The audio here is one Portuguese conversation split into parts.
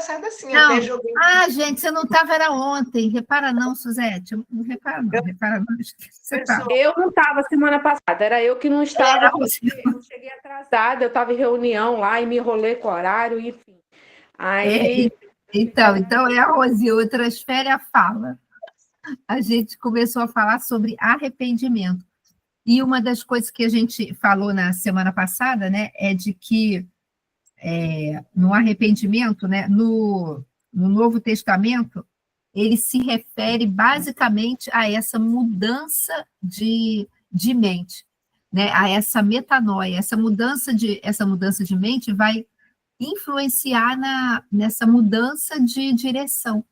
passada, sim. Não. Até joguei. Gente, você não estava, era ontem. Repara não, Suzete. Não repara não. Você tá. Eu não estava semana passada, era eu que não estava, porque eu cheguei atrasada, eu estava em reunião lá e me enrolei com o horário, enfim. Aí... Então é a Rosilda, transfere a fala. A gente começou a falar sobre arrependimento. E uma das coisas que a gente falou na semana passada, né, é de que no arrependimento, né, no Novo Testamento, ele se refere basicamente a essa mudança de mente, né, a essa metanoia. Essa mudança de mente vai influenciar nessa mudança de direção,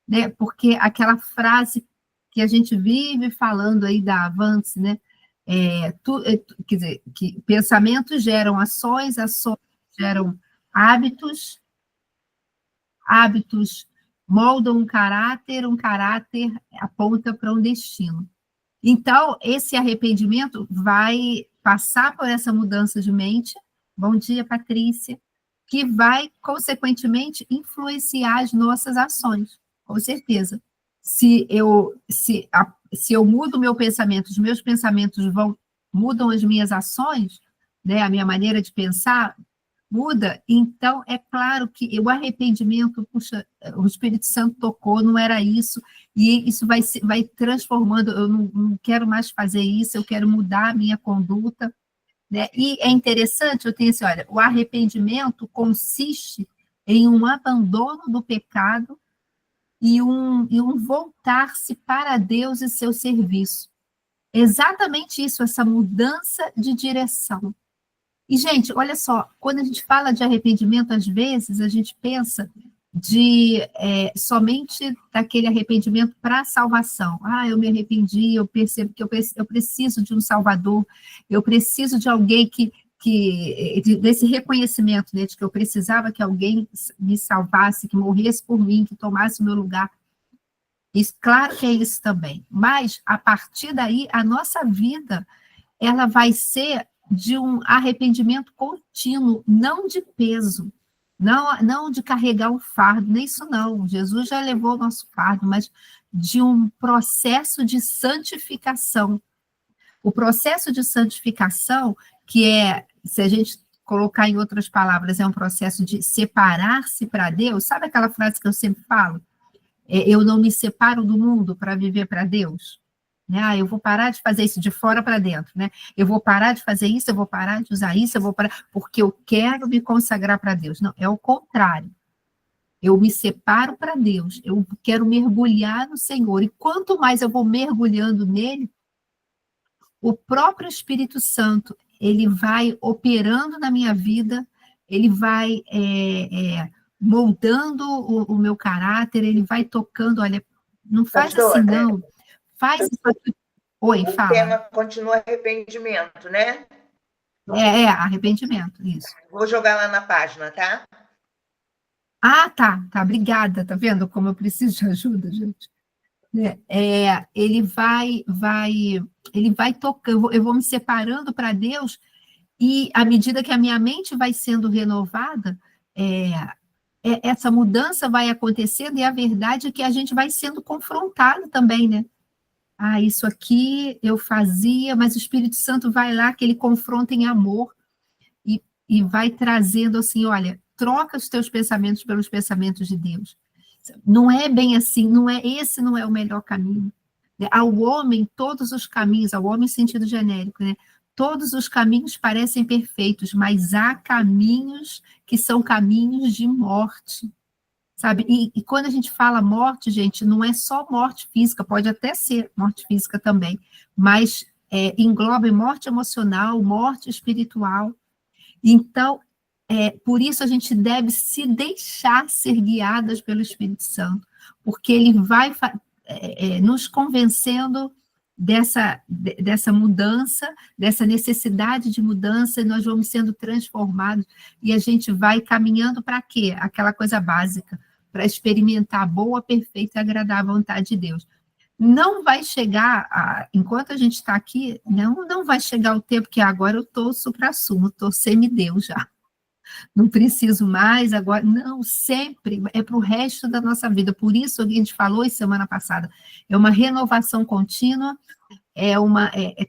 né? Porque aquela frase que a gente vive falando aí da Avance, né? Quer dizer, que pensamentos geram ações, ações geram hábitos, hábitos moldam um caráter aponta para um destino. Então, esse arrependimento vai passar por essa mudança de mente. Bom dia, Patrícia. Que vai, consequentemente, influenciar as nossas ações, com certeza. Se eu mudo o meu pensamento, os meus pensamentos mudam as minhas ações, né, a minha maneira de pensar muda, então é claro que o arrependimento, puxa, o Espírito Santo tocou, não era isso, e isso vai transformando, eu não quero mais fazer isso, eu quero mudar a minha conduta, né? E é interessante, eu tenho assim, olha, o arrependimento consiste em um abandono do pecado e um voltar-se para Deus e seu serviço. Exatamente isso, essa mudança de direção. E, gente, olha só, quando a gente fala de arrependimento, às vezes, a gente pensa somente daquele arrependimento para a salvação. Eu me arrependi, eu percebo que eu preciso de um Salvador, eu preciso de alguém desse reconhecimento, né, de que eu precisava que alguém me salvasse, que morresse por mim, que tomasse o meu lugar. Isso, claro que é isso também. Mas, a partir daí, a nossa vida, ela vai ser de um arrependimento contínuo, não de peso, não de carregar um fardo, nem isso não. Jesus já levou o nosso fardo, mas de um processo de santificação. O processo de santificação, que se a gente colocar em outras palavras, é um processo de separar-se para Deus. Sabe aquela frase que eu sempre falo? Eu não me separo do mundo para viver para Deus. Né? Eu vou parar de fazer isso de fora para dentro, né? Eu vou parar de fazer isso, eu vou parar de usar isso, eu vou parar, porque eu quero me consagrar para Deus. Não, é o contrário. Eu me separo para Deus, eu quero mergulhar no Senhor, e quanto mais eu vou mergulhando nele, o próprio Espírito Santo, ele vai operando na minha vida, ele vai moldando o meu caráter, ele vai tocando, olha, não faz assim não, faz isso aqui. Oi, fala. O tema continua arrependimento, né? Arrependimento, isso. Vou jogar lá na página, tá? Tá, obrigada, tá vendo como eu preciso de ajuda, gente? Ele vai tocando, eu vou me separando para Deus, e à medida que a minha mente vai sendo renovada, essa mudança vai acontecendo, e a verdade é que a gente vai sendo confrontado também, né? Isso aqui eu fazia, mas o Espírito Santo vai lá, que ele confronta em amor, e vai trazendo assim, olha, troca os teus pensamentos pelos pensamentos de Deus. Não é bem assim, esse não é o melhor caminho. Ao homem, todos os caminhos, ao homem em sentido genérico, né? Todos os caminhos parecem perfeitos, mas há caminhos que são caminhos de morte, sabe? E quando a gente fala morte, gente, não é só morte física, pode até ser morte física também, mas engloba morte emocional, morte espiritual. Então, por isso a gente deve se deixar ser guiadas pelo Espírito Santo, porque ele vai nos convencendo dessa mudança, dessa necessidade de mudança, e nós vamos sendo transformados, e a gente vai caminhando para quê? Aquela coisa básica, para experimentar a boa, perfeita e agradável vontade de Deus. Não vai chegar, enquanto a gente está aqui, não vai chegar o tempo que agora eu estou supra-sumo, estou semideus já. não preciso mais agora. Não, sempre, é para o resto da nossa vida. Por isso, a gente falou isso semana passada, é uma renovação contínua, é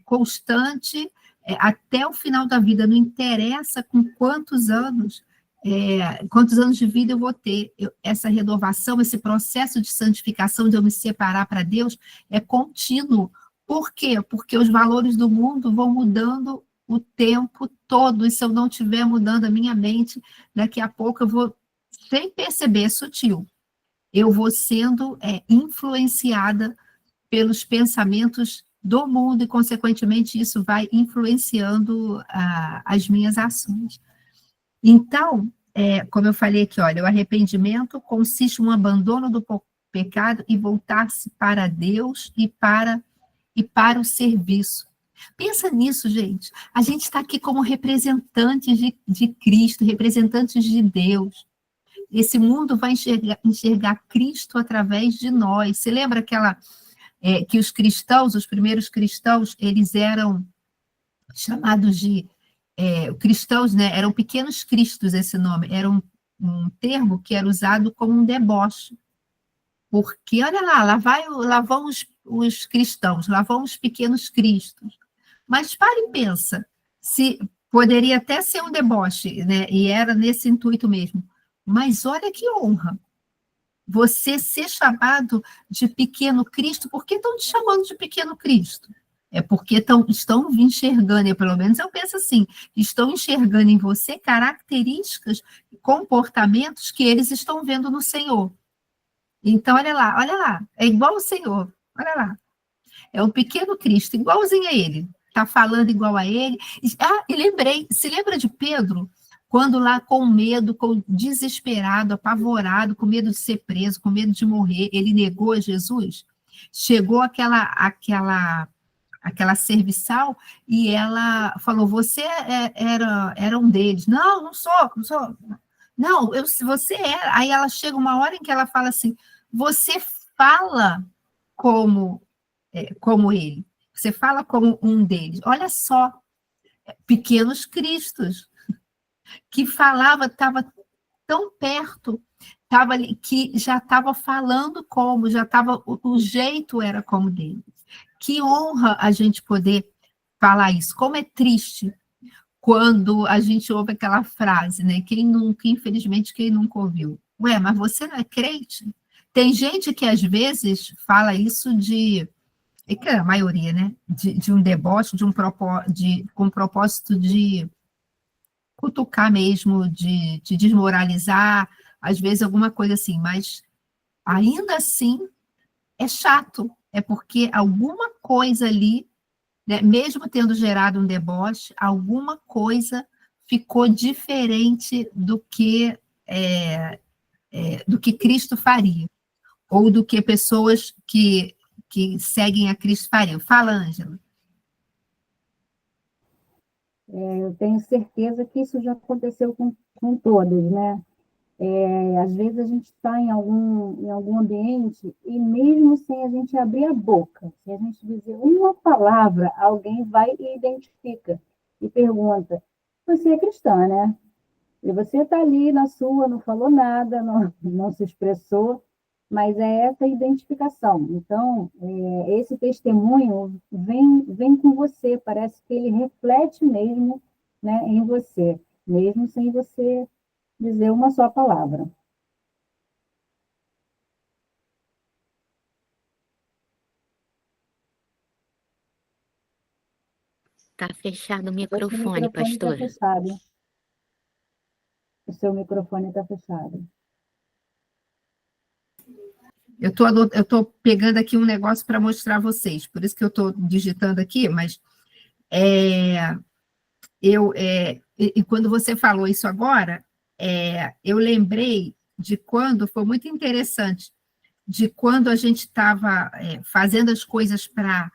constante, até o final da vida, não interessa com quantos anos de vida eu vou ter. Essa renovação, esse processo de santificação, de eu me separar para Deus, é contínuo. Por quê? Porque os valores do mundo vão mudando o tempo todo, e se eu não estiver mudando a minha mente, daqui a pouco eu vou, sem perceber, é sutil, eu vou sendo influenciada pelos pensamentos do mundo, e, consequentemente, isso vai influenciando as minhas ações. Então, como eu falei aqui, olha, o arrependimento consiste em um abandono do pecado e voltar-se para Deus e para o serviço. Pensa nisso, gente. A gente está aqui como representantes de Cristo, representantes de Deus. Esse mundo vai enxergar Cristo através de nós. Você lembra que os cristãos, os primeiros cristãos, eles eram chamados de cristãos, né? Eram pequenos cristos, esse nome. Era um termo que era usado como um deboche. Porque, olha lá vão os cristãos, lá vão os pequenos cristos. Mas para e pensa, se poderia até ser um deboche, né? E era nesse intuito mesmo. Mas olha que honra. Você ser chamado de pequeno Cristo, por que estão te chamando de pequeno Cristo? É porque estão enxergando, pelo menos eu penso assim, estão enxergando em você características, comportamentos que eles estão vendo no Senhor. Então, olha lá, é igual o Senhor, olha lá. É um pequeno Cristo, igualzinho a ele, está falando igual a ele. E lembrei, se lembra de Pedro? Quando lá com medo, desesperado, apavorado, com medo de ser preso, com medo de morrer, ele negou a Jesus? Chegou aquela serviçal e ela falou, você era um deles. Não sou. Não, você era. Aí ela chega uma hora em que ela fala assim, você fala como ele. Você fala como um deles. Olha só, pequenos cristos, que falava, estava tão perto, estava ali, que já estava falando como, o jeito era como dele. Que honra a gente poder falar isso. Como é triste quando a gente ouve aquela frase, né? Infelizmente, quem nunca ouviu? Ué, mas você não é crente? Tem gente que às vezes fala isso que é a maioria, né? De um deboche, com propósito de cutucar mesmo, de desmoralizar, às vezes alguma coisa assim, mas ainda assim é chato, é porque alguma coisa ali, né, mesmo tendo gerado um deboche, alguma coisa ficou diferente do que Cristo faria, ou do que pessoas que seguem a Cristo fariam. Fala, Ângela. Eu tenho certeza que isso já aconteceu com todos, né? Às vezes a gente está em algum ambiente e mesmo sem a gente abrir a boca, se a gente dizer uma palavra, alguém vai e identifica e pergunta, você é cristã, né? E você está ali na sua, não falou nada, não se expressou, mas é essa identificação. Então, esse testemunho vem com você, parece que ele reflete mesmo, né, em você, mesmo sem você dizer uma só palavra. Tá fechado o O microfone, microfone está pastora. fechado. O seu microfone está fechado. Eu estou pegando aqui um negócio para mostrar a vocês, por isso que eu estou digitando aqui, mas e quando você falou isso agora, eu lembrei de quando, foi muito interessante, de quando a gente estava fazendo as coisas para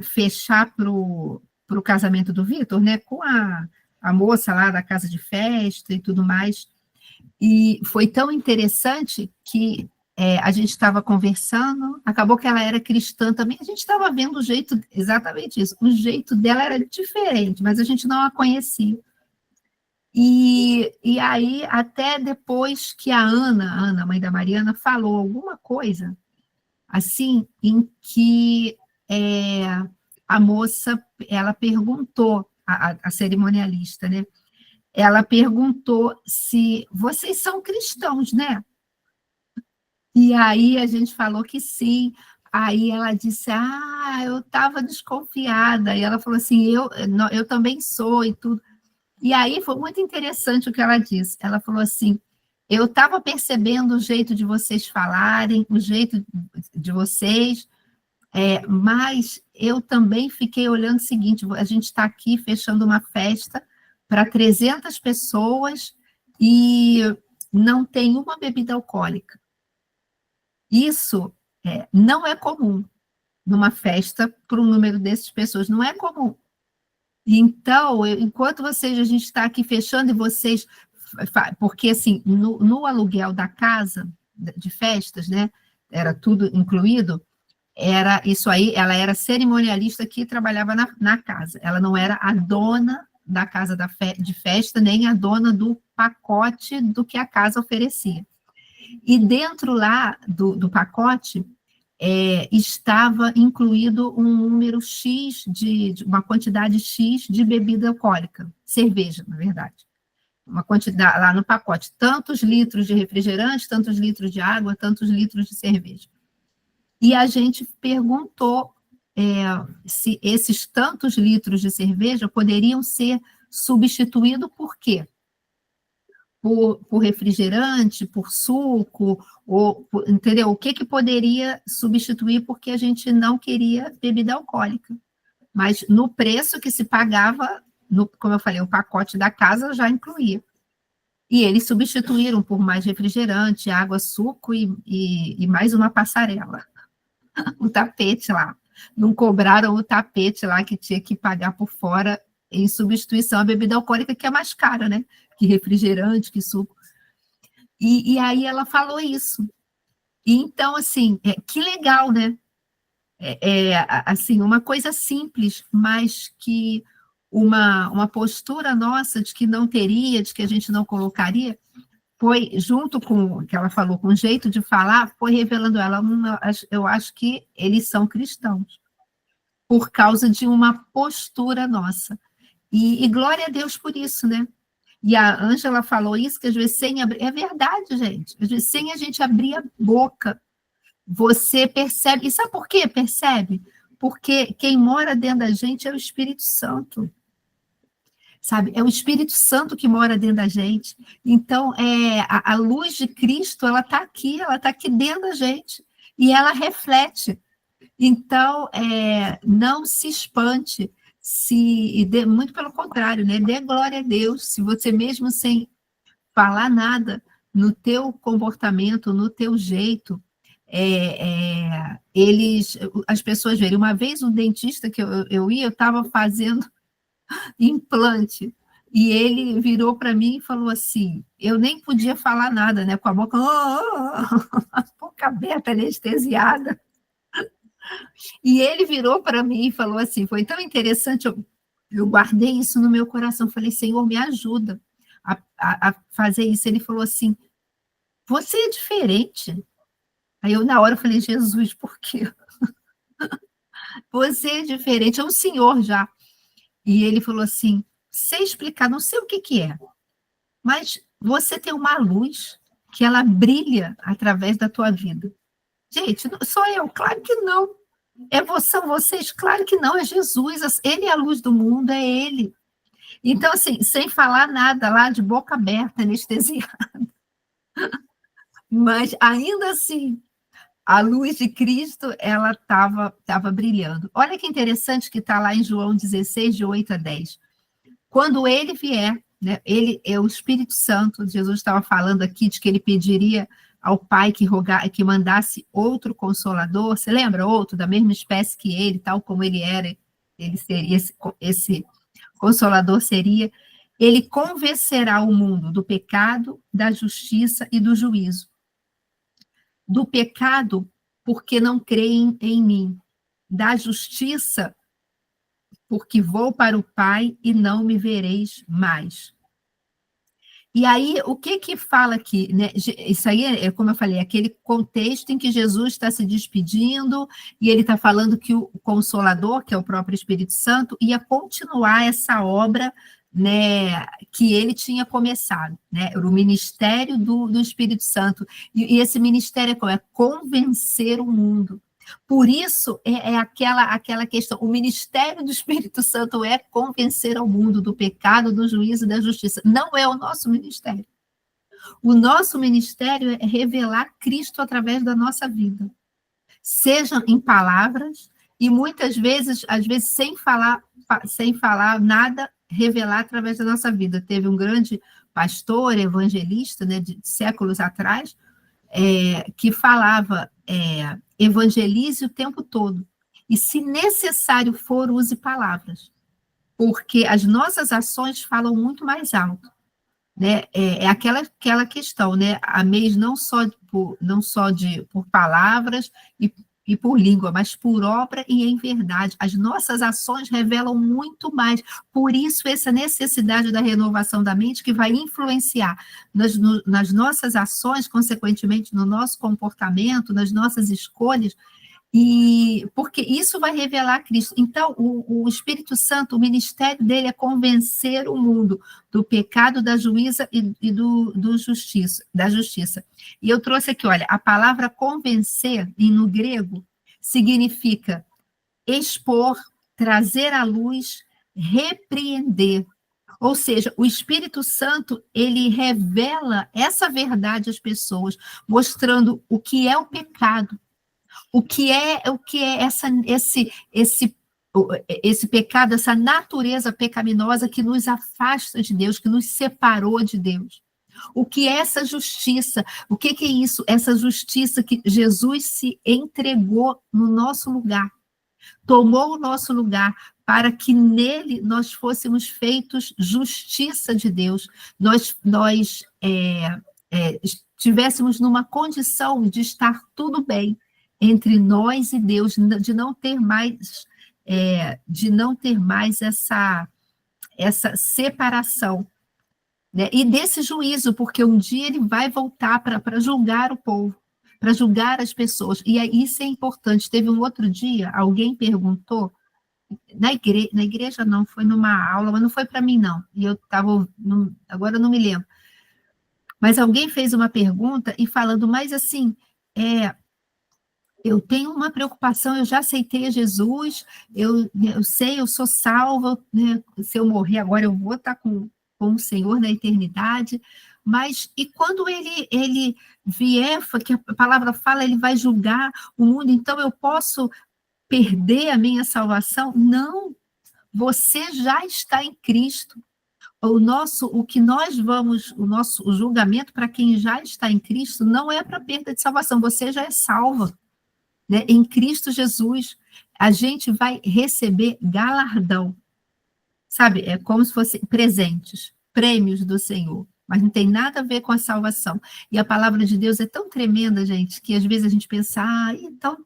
fechar para o casamento do Vitor, né, com a moça lá da casa de festa e tudo mais, e foi tão interessante que a gente estava conversando, acabou que ela era cristã também, a gente estava vendo o jeito, exatamente isso, o jeito dela era diferente, mas a gente não a conhecia. E aí, até depois que a Ana, mãe da Mariana, falou alguma coisa, assim, em que a moça, ela perguntou, a cerimonialista, né? Ela perguntou se vocês são cristãos, né? E aí a gente falou que sim. Aí ela disse, eu estava desconfiada. E ela falou assim, eu também sou e tudo. E aí foi muito interessante o que ela disse. Ela falou assim, eu estava percebendo o jeito de vocês falarem, o jeito de vocês, mas eu também fiquei olhando o seguinte, a gente está aqui fechando uma festa para 300 pessoas e não tem uma bebida alcoólica. Isso não é comum numa festa para um número dessas pessoas, não é comum. Então, enquanto a gente está aqui fechando e vocês... Porque, assim, no aluguel da casa de festas, né, era tudo incluído, era isso aí, ela era cerimonialista que trabalhava na casa, ela não era a dona da casa de festa, nem a dona do pacote do que a casa oferecia. E dentro lá do pacote estava incluído um número X, de uma quantidade X de bebida alcoólica, cerveja, na verdade. Uma quantidade lá no pacote, tantos litros de refrigerante, tantos litros de água, tantos litros de cerveja. E a gente perguntou se esses tantos litros de cerveja poderiam ser substituídos por quê? Por refrigerante, por suco, entendeu? O que poderia substituir, porque a gente não queria bebida alcoólica. Mas no preço que se pagava, como eu falei, o pacote da casa já incluía. E eles substituíram por mais refrigerante, água, suco e mais uma passarela. O tapete lá. Não cobraram o tapete lá que tinha que pagar por fora em substituição à bebida alcoólica, que é mais cara, né? Que refrigerante, que suco. E aí ela falou isso. E então, assim, que legal, né? Assim, uma coisa simples, mas que uma postura nossa de que não teria, de que a gente não colocaria, foi, junto com o que ela falou, com o jeito de falar, foi revelando ela, eu acho que eles são cristãos, por causa de uma postura nossa. E glória a Deus por isso, né? E a Ângela falou isso, que às vezes sem abrir... É verdade, gente. Às vezes sem a gente abrir a boca, você percebe... E sabe por quê? Percebe? Porque quem mora dentro da gente é o Espírito Santo. Sabe? É o Espírito Santo que mora dentro da gente. Então, a luz de Cristo, ela está aqui dentro da gente. E ela reflete. Então, não se espante, muito pelo contrário, né? Dê glória a Deus, se você mesmo sem falar nada, no teu comportamento, no teu jeito, as pessoas verem. Uma vez um dentista que eu estava fazendo implante, e ele virou para mim e falou assim, eu nem podia falar nada, né? Com a boca, a boca aberta, anestesiada. E ele virou para mim e falou assim, foi tão interessante, eu guardei isso no meu coração, falei, Senhor, me ajuda a fazer isso. Ele falou assim, você é diferente. Aí eu, na hora, falei, Jesus, por quê? Você é diferente, é um senhor já. E ele falou assim, sei explicar, não sei o que é, mas você tem uma luz que ela brilha através da tua vida. Gente, sou eu? Claro que não. São vocês? Claro que não, é Jesus, ele é a luz do mundo, é ele. Então, assim, sem falar nada lá, de boca aberta, anestesiada. Mas, ainda assim, a luz de Cristo, ela estava brilhando. Olha que interessante que está lá em João 16, de 8 a 10. Quando ele vier, né, ele é o Espírito Santo, Jesus estava falando aqui de que ele pediria ao Pai que mandasse outro Consolador, você lembra? Outro, da mesma espécie que ele, tal como ele era, ele seria, esse Consolador seria, ele convencerá o mundo do pecado, da justiça e do juízo. Do pecado, porque não creem em mim. Da justiça, porque vou para o Pai e não me vereis mais. E aí, o que fala aqui, né? Isso aí é, como eu falei, aquele contexto em que Jesus está se despedindo e ele está falando que o Consolador, que é o próprio Espírito Santo, ia continuar essa obra, né, que ele tinha começado, né? O ministério do Espírito Santo. E esse ministério é convencer o mundo. Por isso, é aquela questão, o ministério do Espírito Santo é convencer ao mundo do pecado, do juízo e da justiça. Não é o nosso ministério. O nosso ministério é revelar Cristo através da nossa vida. Seja em palavras, e muitas vezes, às vezes, sem falar nada, revelar através da nossa vida. Teve um grande pastor, evangelista, né, de séculos atrás, que falava, evangelize o tempo todo, e se necessário for, use palavras, porque as nossas ações falam muito mais alto, né? Aquela questão, né? Ameis não só por palavras e por língua, mas por obra e em verdade. As nossas ações revelam muito mais. Por isso, essa necessidade da renovação da mente que vai influenciar nas nossas ações, consequentemente, no nosso comportamento, nas nossas escolhas, e porque isso vai revelar Cristo. Então, o Espírito Santo, o ministério dele é convencer o mundo do pecado, da juíza e da justiça. E eu trouxe aqui, olha, a palavra convencer, no grego, significa expor, trazer à luz, repreender. Ou seja, o Espírito Santo, ele revela essa verdade às pessoas, mostrando o que é o pecado, o que é esse pecado, essa natureza pecaminosa que nos afasta de Deus, que nos separou de Deus. O que é essa justiça? O que é isso? Essa justiça que Jesus se entregou no nosso lugar, tomou o nosso lugar, para que nele nós fôssemos feitos justiça de Deus, nós estivéssemos numa condição de estar tudo bem entre nós e Deus, de não ter mais essa separação, né? E desse juízo, porque um dia ele vai voltar para julgar o povo, para julgar as pessoas, e isso é importante. Teve um outro dia, alguém perguntou, na igreja não, foi numa aula, mas não foi para mim não, e eu estava, agora eu não me lembro, mas alguém fez uma pergunta e falando, mas assim, eu tenho uma preocupação, eu já aceitei a Jesus, eu sei, eu sou salva, né? Se eu morrer agora eu vou estar com o Senhor na eternidade, mas e quando ele vier, que a palavra fala, ele vai julgar o mundo, então eu posso perder a minha salvação? Não, você já está em Cristo. O nosso julgamento para quem já está em Cristo não é para perda de salvação, você já é salva. Né? Em Cristo Jesus, a gente vai receber galardão, sabe? É como se fossem presentes, prêmios do Senhor, mas não tem nada a ver com a salvação. E a palavra de Deus é tão tremenda, gente, que às vezes a gente pensa, então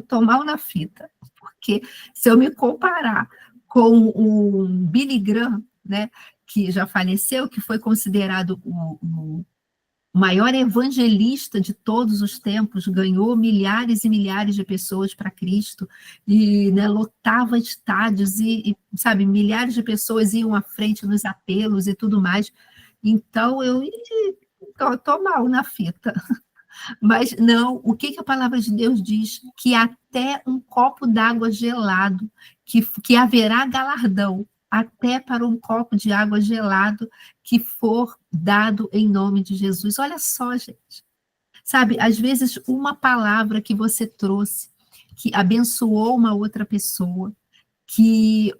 tô mal na fita, porque se eu me comparar com o Billy Graham, né, que já faleceu, que foi considerado o maior evangelista de todos os tempos, ganhou milhares e milhares de pessoas para Cristo, e né, lotava estádios, sabe, milhares de pessoas iam à frente nos apelos e tudo mais. Então, eu estou mal na fita. Mas não, o que a palavra de Deus diz? Que até um copo d'água gelado, que haverá galardão, até para um copo de água gelado que for dado em nome de Jesus. Olha só, gente. Sabe, às vezes uma palavra que você trouxe, que abençoou uma outra pessoa,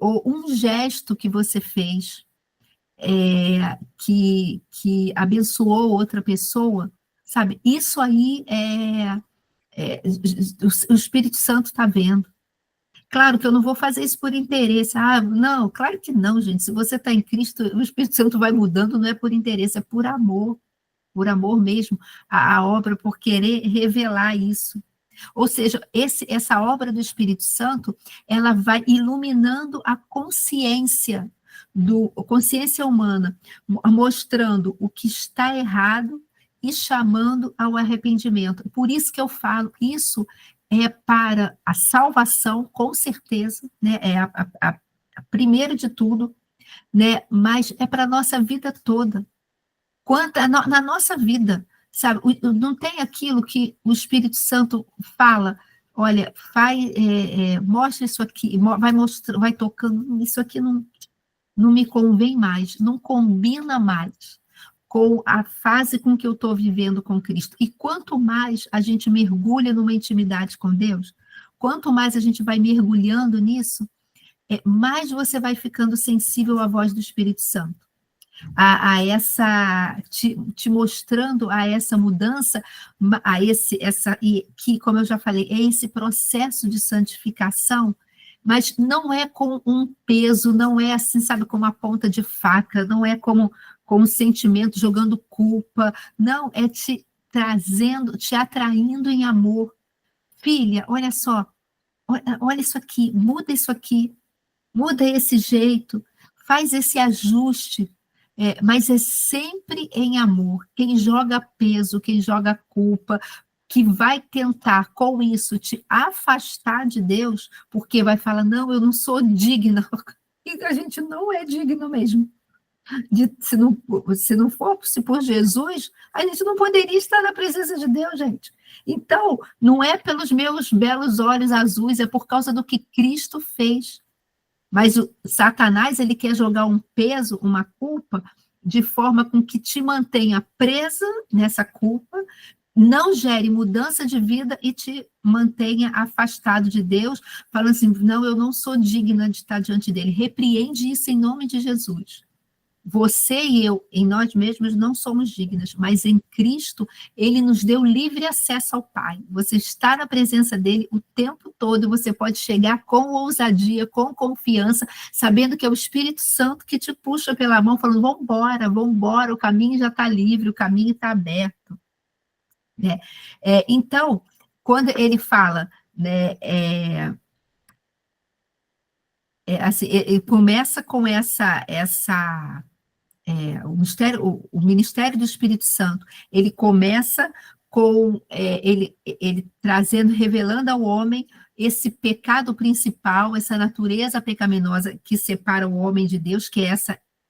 ou um gesto que você fez, que abençoou outra pessoa, sabe? Isso aí o Espírito Santo está vendo. Claro que eu não vou fazer isso por interesse. Não, claro que não, gente. Se você está em Cristo, o Espírito Santo vai mudando, não é por interesse, é por amor mesmo, a obra, por querer revelar isso. Ou seja, essa obra do Espírito Santo, ela vai iluminando a consciência consciência humana, mostrando o que está errado e chamando ao arrependimento. Por isso que eu falo, isso é para a salvação, com certeza, né? Primeiro de tudo, né? Mas é para a nossa vida toda. Na nossa vida, sabe? Não tem aquilo que o Espírito Santo fala, olha, mostra isso aqui, vai tocando, isso aqui não me convém mais, não combina mais com a fase com que eu estou vivendo com Cristo. E quanto mais a gente mergulha numa intimidade com Deus, quanto mais a gente vai mergulhando nisso, mais você vai ficando sensível à voz do Espírito Santo. Te mostrando a essa mudança, que, como eu já falei, é esse processo de santificação, mas não é com um peso, não é assim, sabe, com uma ponta de faca, não é como um sentimento jogando culpa, não, é te trazendo, te atraindo em amor. Filha, olha só, olha isso aqui, muda esse jeito, faz esse ajuste, mas é sempre em amor. Quem joga peso, quem joga culpa, que vai tentar com isso te afastar de Deus, porque vai falar, não, eu não sou digna, e a gente não é digno mesmo. Se não fosse por Jesus, a gente não poderia estar na presença de Deus, gente. Então, não é pelos meus belos olhos azuis, é por causa do que Cristo fez. Mas o Satanás, ele quer jogar um peso, uma culpa, de forma com que te mantenha presa nessa culpa, não gere mudança de vida e te mantenha afastado de Deus, falando assim, não, eu não sou digna de estar diante dele. Repreende isso em nome de Jesus. Você e eu, em nós mesmos, não somos dignas, mas em Cristo, ele nos deu livre acesso ao Pai. Você está na presença dele o tempo todo, você pode chegar com ousadia, com confiança, sabendo que é o Espírito Santo que te puxa pela mão, falando, vamos embora, o caminho já está livre, o caminho está aberto. Então, quando ele fala, né, assim, ele começa com o ministério do Espírito Santo, ele começa com ele trazendo, revelando ao homem esse pecado principal, essa natureza pecaminosa que separa o homem de Deus, que é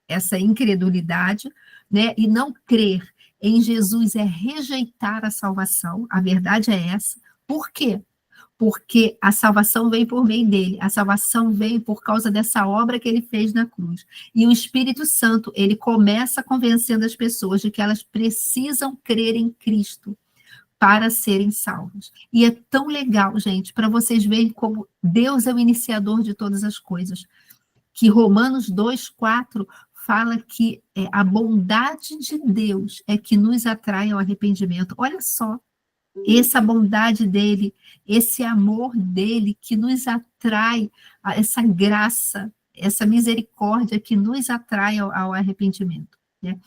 essa incredulidade, né? E não crer em Jesus é rejeitar a salvação, a verdade é essa. Por quê? Porque a salvação veio por meio dele, a salvação veio por causa dessa obra que ele fez na cruz. E o Espírito Santo, ele começa convencendo as pessoas de que elas precisam crer em Cristo para serem salvas. E é tão legal, gente, para vocês verem como Deus é o iniciador de todas as coisas, que Romanos 2:4 fala que a bondade de Deus é que nos atrai ao arrependimento. Olha só, essa bondade dele, esse amor dele que nos atrai, essa graça, essa misericórdia que nos atrai ao arrependimento. Né?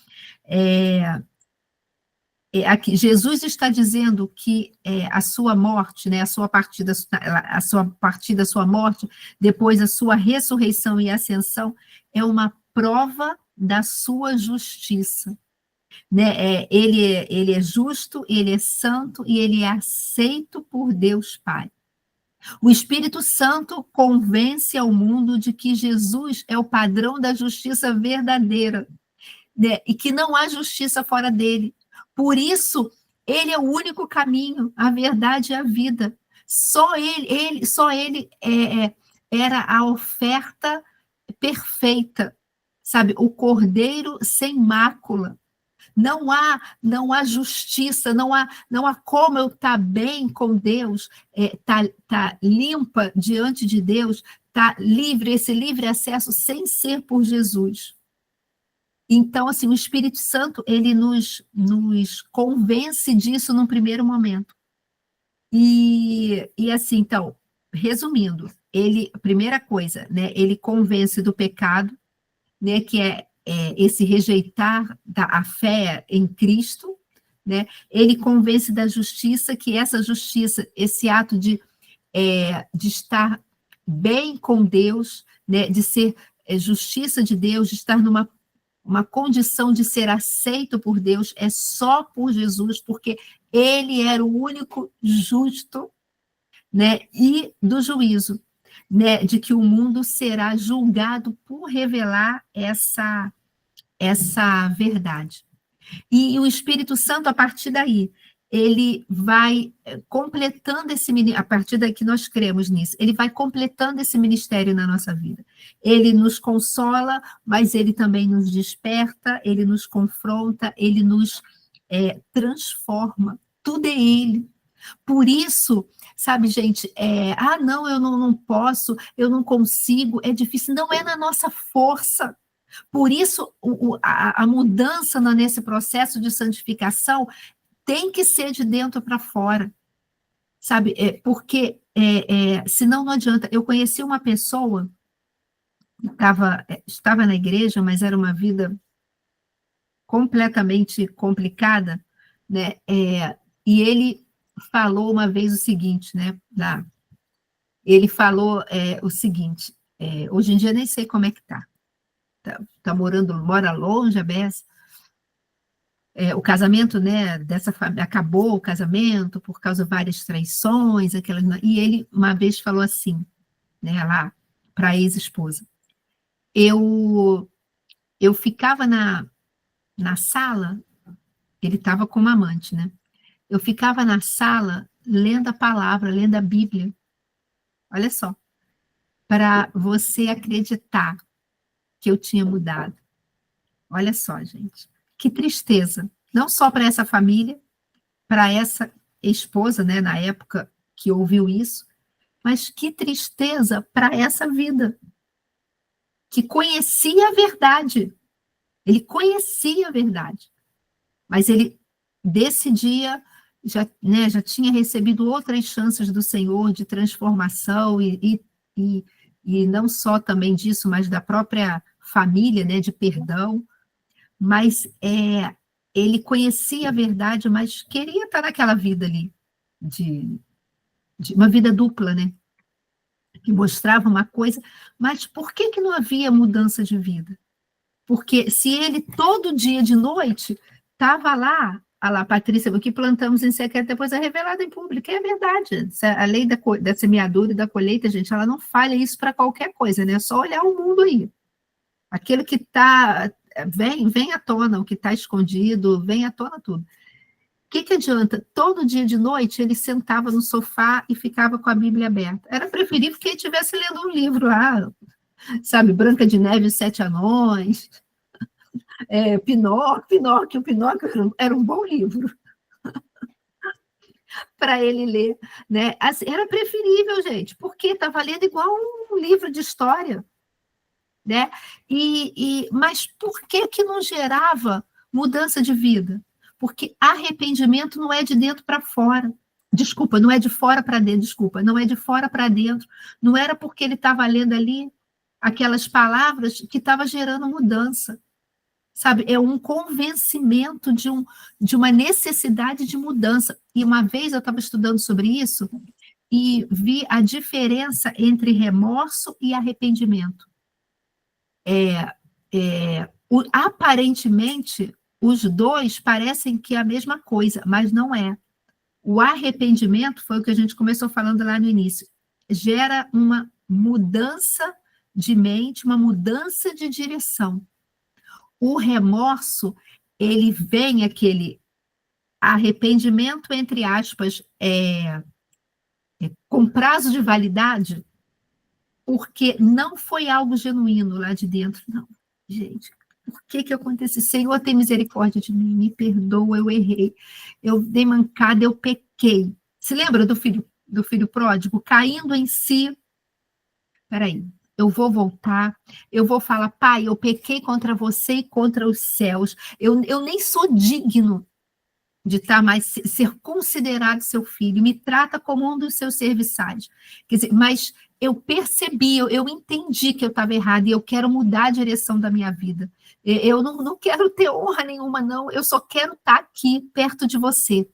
Aqui, Jesus está dizendo que a sua morte, né, a sua partida, a sua morte, depois a sua ressurreição e ascensão, é uma prova da sua justiça. Né? Ele é justo, ele é santo e ele é aceito por Deus Pai. O Espírito Santo convence ao mundo de que Jesus é o padrão da justiça verdadeira, né? E que não há justiça fora dele. Por isso, ele é o único caminho, a verdade e a vida. Só ele era a oferta perfeita, sabe? O cordeiro sem mácula. Não há justiça, não há como eu estar bem com Deus, tá limpa diante de Deus, tá livre, esse livre acesso sem ser por Jesus. Então, assim, o Espírito Santo, ele nos convence disso num primeiro momento. E assim, então, resumindo, a primeira coisa, né, ele convence do pecado, né, que é esse rejeitar a fé em Cristo, né? Ele convence da justiça, que essa justiça, esse ato de estar bem com Deus, né? De ser justiça de Deus, de estar numa uma condição de ser aceito por Deus, é só por Jesus, porque ele era o único justo, né, e do juízo, né, de que o mundo será julgado por revelar essa verdade. E o Espírito Santo, a partir daí, ele vai completando esse ministério, a partir daí que nós cremos nisso, ele vai completando esse ministério na nossa vida. Ele nos consola, mas ele também nos desperta, ele nos confronta, ele nos transforma. Tudo é ele. Por isso, sabe, gente, não, eu não posso, eu não consigo, é difícil. Não é na nossa força. Por isso, a mudança nesse processo de santificação tem que ser de dentro para fora, sabe? Porque senão não adianta. Eu conheci uma pessoa que estava na igreja, mas era uma vida completamente complicada, né? E ele falou uma vez o seguinte, né? Ele falou o seguinte, hoje em dia nem sei como é que está. Mora longe, a Bess. O casamento, né, dessa família, acabou o casamento por causa de várias traições, e ele uma vez falou assim, né, lá, para a ex-esposa, eu ficava na sala, ele estava com uma amante, né, eu ficava na sala lendo a palavra, lendo a Bíblia, olha só, para você acreditar que eu tinha mudado. Olha só, gente. Que tristeza, não só para essa família, para essa esposa, né, na época que ouviu isso, mas que tristeza para essa vida, que conhecia a verdade. Ele conhecia a verdade, mas ele, desse dia, já tinha recebido outras chances do Senhor de transformação e não só também disso, mas da própria família, né, de perdão. Mas ele conhecia a verdade, mas queria estar naquela vida ali, de uma vida dupla, né? Que mostrava uma coisa, mas por que não havia mudança de vida? Porque se ele todo dia de noite estava lá, Patrícia, o que plantamos em secreto depois é revelado em público, é verdade. A lei da semeadura e da colheita, gente, ela não falha isso para qualquer coisa, né? É só olhar o mundo aí. Aquilo que está... Vem à tona o que está escondido, vem à tona tudo. O que adianta? Todo dia de noite ele sentava no sofá e ficava com a Bíblia aberta. Era preferível que ele estivesse lendo um livro lá, sabe, Branca de Neve e os Sete Anões, Pinóquio era um bom livro para ele ler, né? Assim, era preferível, gente, porque estava lendo igual um livro de história. Né? Mas por que não gerava mudança de vida? Porque arrependimento não é de dentro para fora. Desculpa, não é de fora para dentro, desculpa, não é de fora para dentro. Não era porque ele estava lendo ali aquelas palavras que estava gerando mudança. Sabe, é um convencimento de uma necessidade de mudança. E uma vez eu estava estudando sobre isso e vi a diferença entre remorso e arrependimento. Aparentemente, os dois parecem que é a mesma coisa, mas não é. O arrependimento, foi o que a gente começou falando lá no início, gera uma mudança de mente, uma mudança de direção. O remorso, ele vem aquele arrependimento, entre aspas, com prazo de validade, porque não foi algo genuíno lá de dentro, não. Gente, por que aconteceu? Senhor, tem misericórdia de mim, me perdoa, eu errei, eu dei mancada, eu pequei. Se lembra do filho pródigo? Caindo em si, peraí, eu vou voltar, eu vou falar, pai, eu pequei contra você e contra os céus, eu nem sou digno de ser considerado seu filho, me trata como um dos seus serviçais. Quer dizer, mas eu percebi, eu entendi que eu estava errada e eu quero mudar a direção da minha vida. Eu não quero ter honra nenhuma, não, eu só quero estar aqui, perto de você.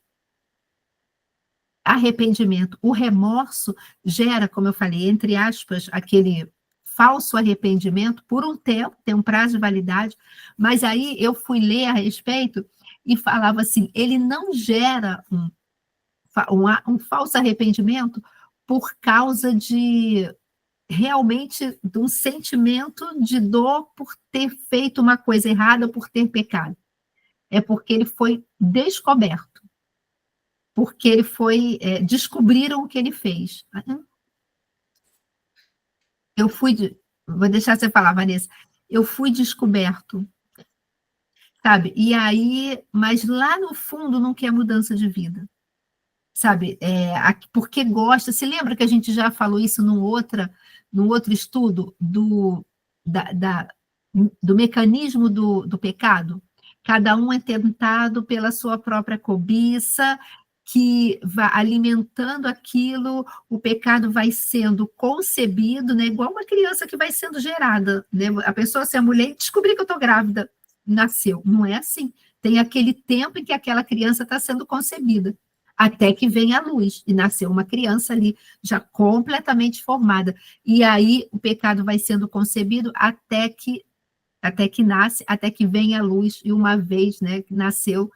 Arrependimento. O remorso gera, como eu falei, entre aspas, aquele falso arrependimento por um tempo, tem um prazo de validade, mas aí eu fui ler a respeito e falava assim, ele não gera um falso arrependimento por causa de realmente de um sentimento de dor por ter feito uma coisa errada, por ter pecado. É porque ele foi descoberto, porque ele foi, descobriram o que ele fez. Vou deixar você falar, Vanessa, eu fui descoberto, sabe? E aí, mas lá no fundo não quer mudança de vida, sabe? Porque gosta, se lembra que a gente já falou isso num outro estudo do mecanismo do pecado? Cada um é tentado pela sua própria cobiça, que vai alimentando aquilo, o pecado vai sendo concebido, né? Igual uma criança que vai sendo gerada, né? A pessoa, se a mulher descobrir que eu estou grávida, nasceu. Não é assim. Tem aquele tempo em que aquela criança está sendo concebida, até que vem a luz, e nasceu uma criança ali, já completamente formada. E aí o pecado vai sendo concebido até que nasce, até que vem a luz, e uma vez, né, que nasceu,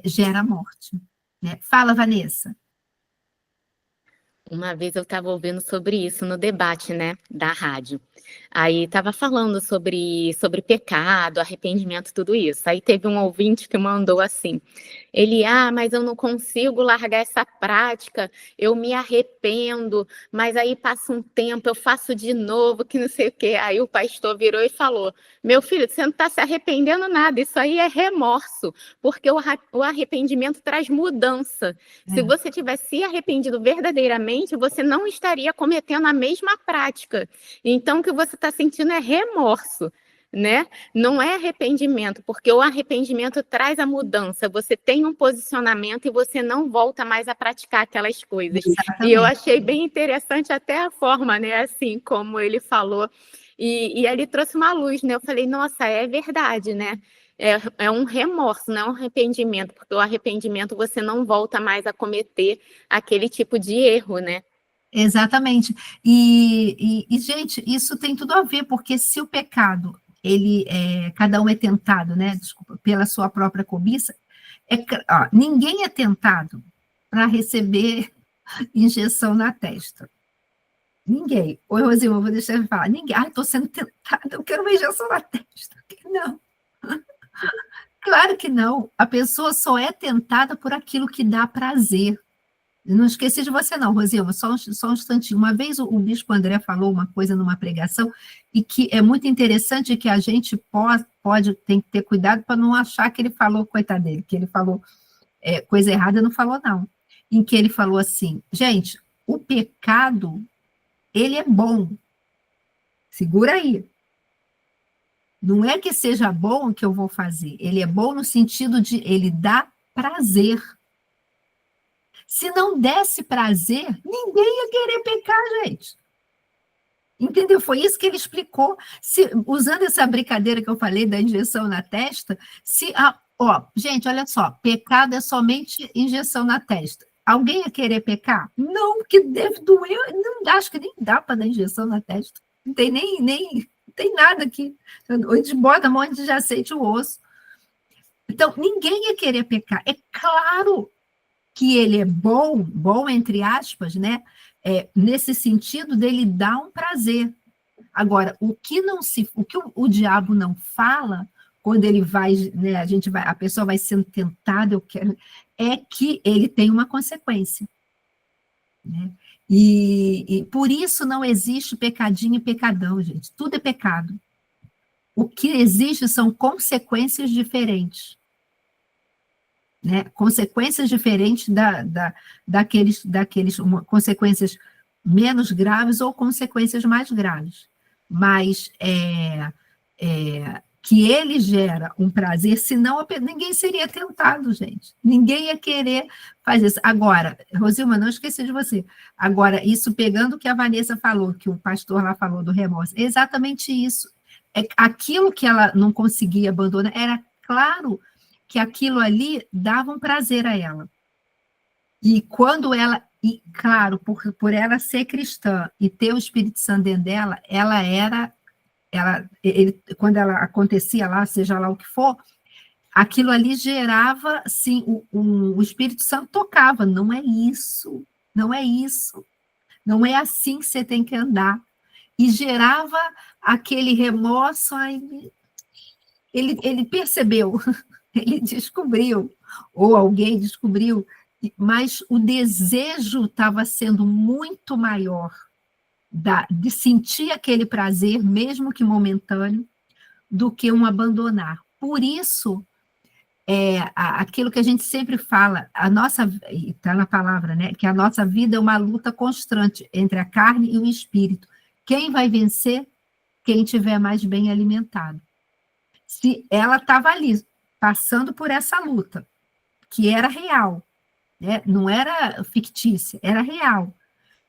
gera a morte. Né? Fala, Vanessa. Uma vez eu estava ouvindo sobre isso no debate, né, da rádio. Aí estava falando sobre pecado, arrependimento, tudo isso. Aí teve um ouvinte que mandou assim, mas eu não consigo largar essa prática, eu me arrependo, mas aí passa um tempo, eu faço de novo, que não sei o quê. Aí o pastor virou e falou, meu filho, você não está se arrependendo nada, isso aí é remorso, porque o arrependimento traz mudança. Se você tivesse se arrependido verdadeiramente, você não estaria cometendo a mesma prática. Então, o que você está sentindo é remorso, né? Não é arrependimento, porque o arrependimento traz a mudança. Você tem um posicionamento e você não volta mais a praticar aquelas coisas. Exatamente. E eu achei bem interessante até a forma, né? Assim, como ele falou. E ele trouxe uma luz, né? Eu falei, nossa, é verdade, né? É um remorso, não é um arrependimento, porque o arrependimento você não volta mais a cometer aquele tipo de erro, né? Exatamente. Gente, isso tem tudo a ver, porque se o pecado, cada um é tentado, né? Desculpa, pela sua própria cobiça, ninguém é tentado para receber injeção na testa. Ninguém. Oi, Rosilma, vou deixar eu falar. Ninguém. Estou sendo tentada, eu quero uma injeção na testa. Não. Claro que não. A pessoa só é tentada por aquilo que dá prazer. Não esqueci de você não, Rosilma, só um instantinho. Uma vez o bispo André falou uma coisa numa pregação, e que é muito interessante, que a gente tem que ter cuidado para não achar que ele falou, coitado dele, que ele falou coisa errada, não falou não. Em que ele falou assim, gente, o pecado, ele é bom. Segura aí. Não é que seja bom o que eu vou fazer, ele é bom no sentido de ele dá prazer. Se não desse prazer, ninguém ia querer pecar, gente. Entendeu? Foi isso que ele explicou. Usando essa brincadeira que eu falei da injeção na testa, gente, olha só, pecado é somente injeção na testa. Alguém ia querer pecar? Não, porque deve doer. Não, acho que nem dá para dar injeção na testa. Não tem nem tem nada aqui. A gente bota a mão, a gente já sente o osso. Então, ninguém ia querer pecar. É claro que ele é bom entre aspas, né? Nesse sentido dele dar um prazer. Agora, o que o diabo não fala, quando ele vai, né, a pessoa vai sendo tentada, é que ele tem uma consequência. Né? E por isso não existe pecadinho e pecadão, gente. Tudo é pecado. O que existe são consequências diferentes. Né? Consequências diferentes daqueles consequências menos graves ou consequências mais graves. Mas que ele gera um prazer, senão ninguém seria tentado, gente. Ninguém ia querer fazer isso. Agora, Rosilma, não esqueci de você. Agora, isso pegando o que a Vanessa falou, que o pastor lá falou do remorso, é exatamente isso. Aquilo que ela não conseguia abandonar, era claro que aquilo ali dava um prazer a ela. E quando ela E, claro, por ela ser cristã e ter o Espírito Santo dentro dela, quando ela acontecia lá, seja lá o que for, aquilo ali gerava, sim, o Espírito Santo tocava. Não é isso, não é isso. Não é assim que você tem que andar. E gerava aquele remorso. Ai, ele percebeu, ele descobriu, ou alguém descobriu, mas o desejo estava sendo muito maior de sentir aquele prazer, mesmo que momentâneo, do que um abandonar. Por isso, aquilo que a gente sempre fala, está na palavra, né? Que a nossa vida é uma luta constante entre a carne e o espírito. Quem vai vencer? Quem estiver mais bem alimentado. Se ela estava ali, passando por essa luta, que era real, né? Não era fictícia, era real.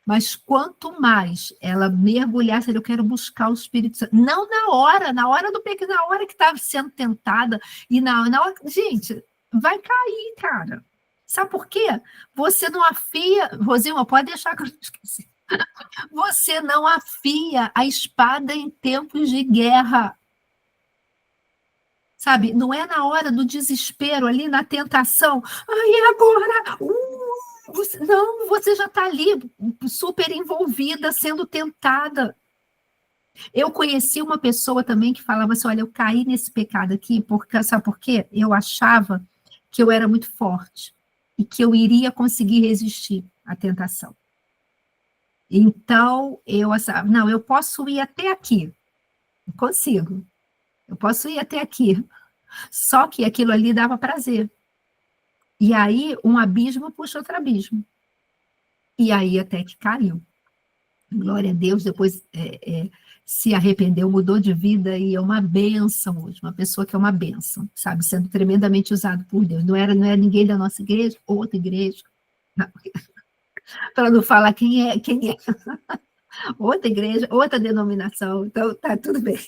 Mas quanto mais ela mergulhasse, eu quero buscar o Espírito Santo. Não na hora do pecado, na hora que estava sendo tentada, e na hora. Gente, vai cair, cara. Sabe por quê? Você não afia. Rosilma, pode deixar que eu não esqueci. Você não afia a espada em tempos de guerra. Sabe? Não é na hora do desespero, ali na tentação. Ai, agora. Você já está ali, super envolvida, sendo tentada. Eu conheci uma pessoa também que falava assim, olha, eu caí nesse pecado aqui, sabe por quê? Eu achava que eu era muito forte e que eu iria conseguir resistir à tentação. Então, eu posso ir até aqui, eu consigo, eu posso ir até aqui, só que aquilo ali dava prazer. E aí, um abismo puxa outro abismo. E aí, até que caiu. Glória a Deus, depois se arrependeu, mudou de vida e é uma bênção hoje. Uma pessoa que é uma bênção, sabe? Sendo tremendamente usado por Deus. Não era ninguém da nossa igreja, outra igreja. Para não falar quem é. Outra igreja, outra denominação. Então, tá tudo bem.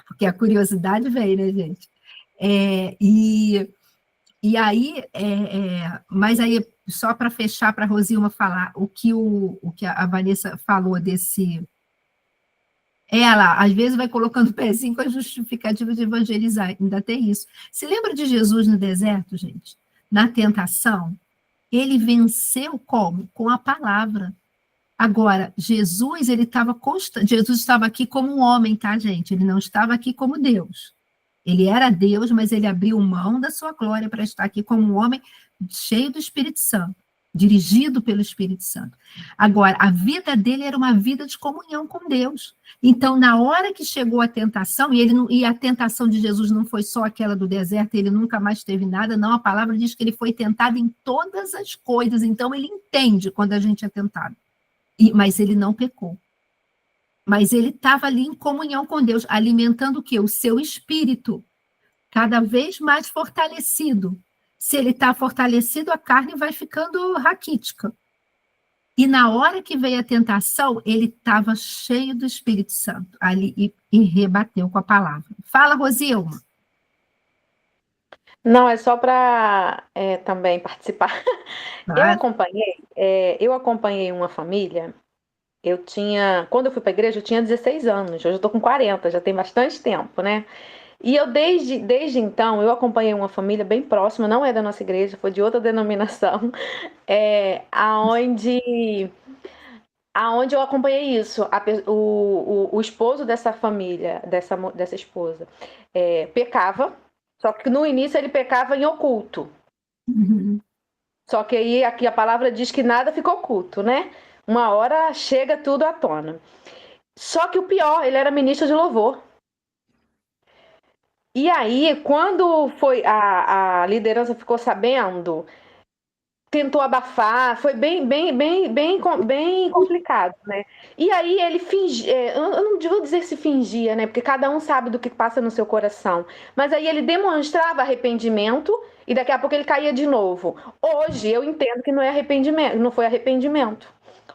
Porque a curiosidade vem, né, gente? E aí, mas aí, só para fechar, para a Rosilma falar, o que a Vanessa falou desse... Ela, às vezes, vai colocando o pezinho com a justificativa de evangelizar, ainda tem isso. Se lembra de Jesus no deserto, gente? Na tentação, ele venceu como? Com a palavra. Agora, Jesus, Jesus estava aqui como um homem, tá, gente? Ele não estava aqui como Deus. Ele era Deus, mas ele abriu mão da sua glória para estar aqui como um homem cheio do Espírito Santo, dirigido pelo Espírito Santo. Agora, a vida dele era uma vida de comunhão com Deus. Então, na hora que chegou a tentação, e a tentação de Jesus não foi só aquela do deserto, ele nunca mais teve nada, não, a palavra diz que ele foi tentado em todas as coisas, então ele entende quando a gente é tentado. Mas ele não pecou. Mas ele estava ali em comunhão com Deus, alimentando o quê? O seu espírito, cada vez mais fortalecido. Se ele está fortalecido, a carne vai ficando raquítica. E na hora que veio a tentação, ele estava cheio do Espírito Santo ali e rebateu com a palavra. Fala, Rosilma. Não, é só para também participar. Claro. Eu acompanhei uma família. Quando eu fui para a igreja, eu tinha 16 anos. Hoje eu estou com 40, já tem bastante tempo, né? E eu, desde então, eu acompanhei uma família bem próxima, não é da nossa igreja, foi de outra denominação, aonde eu acompanhei isso. O esposo dessa família, dessa esposa, pecava, só que no início ele pecava em oculto. Uhum. Só que aí aqui a palavra diz que nada fica oculto, né? Uma hora chega tudo à tona. Só que o pior, ele era ministro de louvor. E aí, quando foi a liderança ficou sabendo, tentou abafar, foi bem complicado, né? E aí ele fingia, eu não vou dizer se fingia, né? Porque cada um sabe do que passa no seu coração. Mas aí ele demonstrava arrependimento e daqui a pouco ele caía de novo. Hoje eu entendo que não é arrependimento, não foi arrependimento.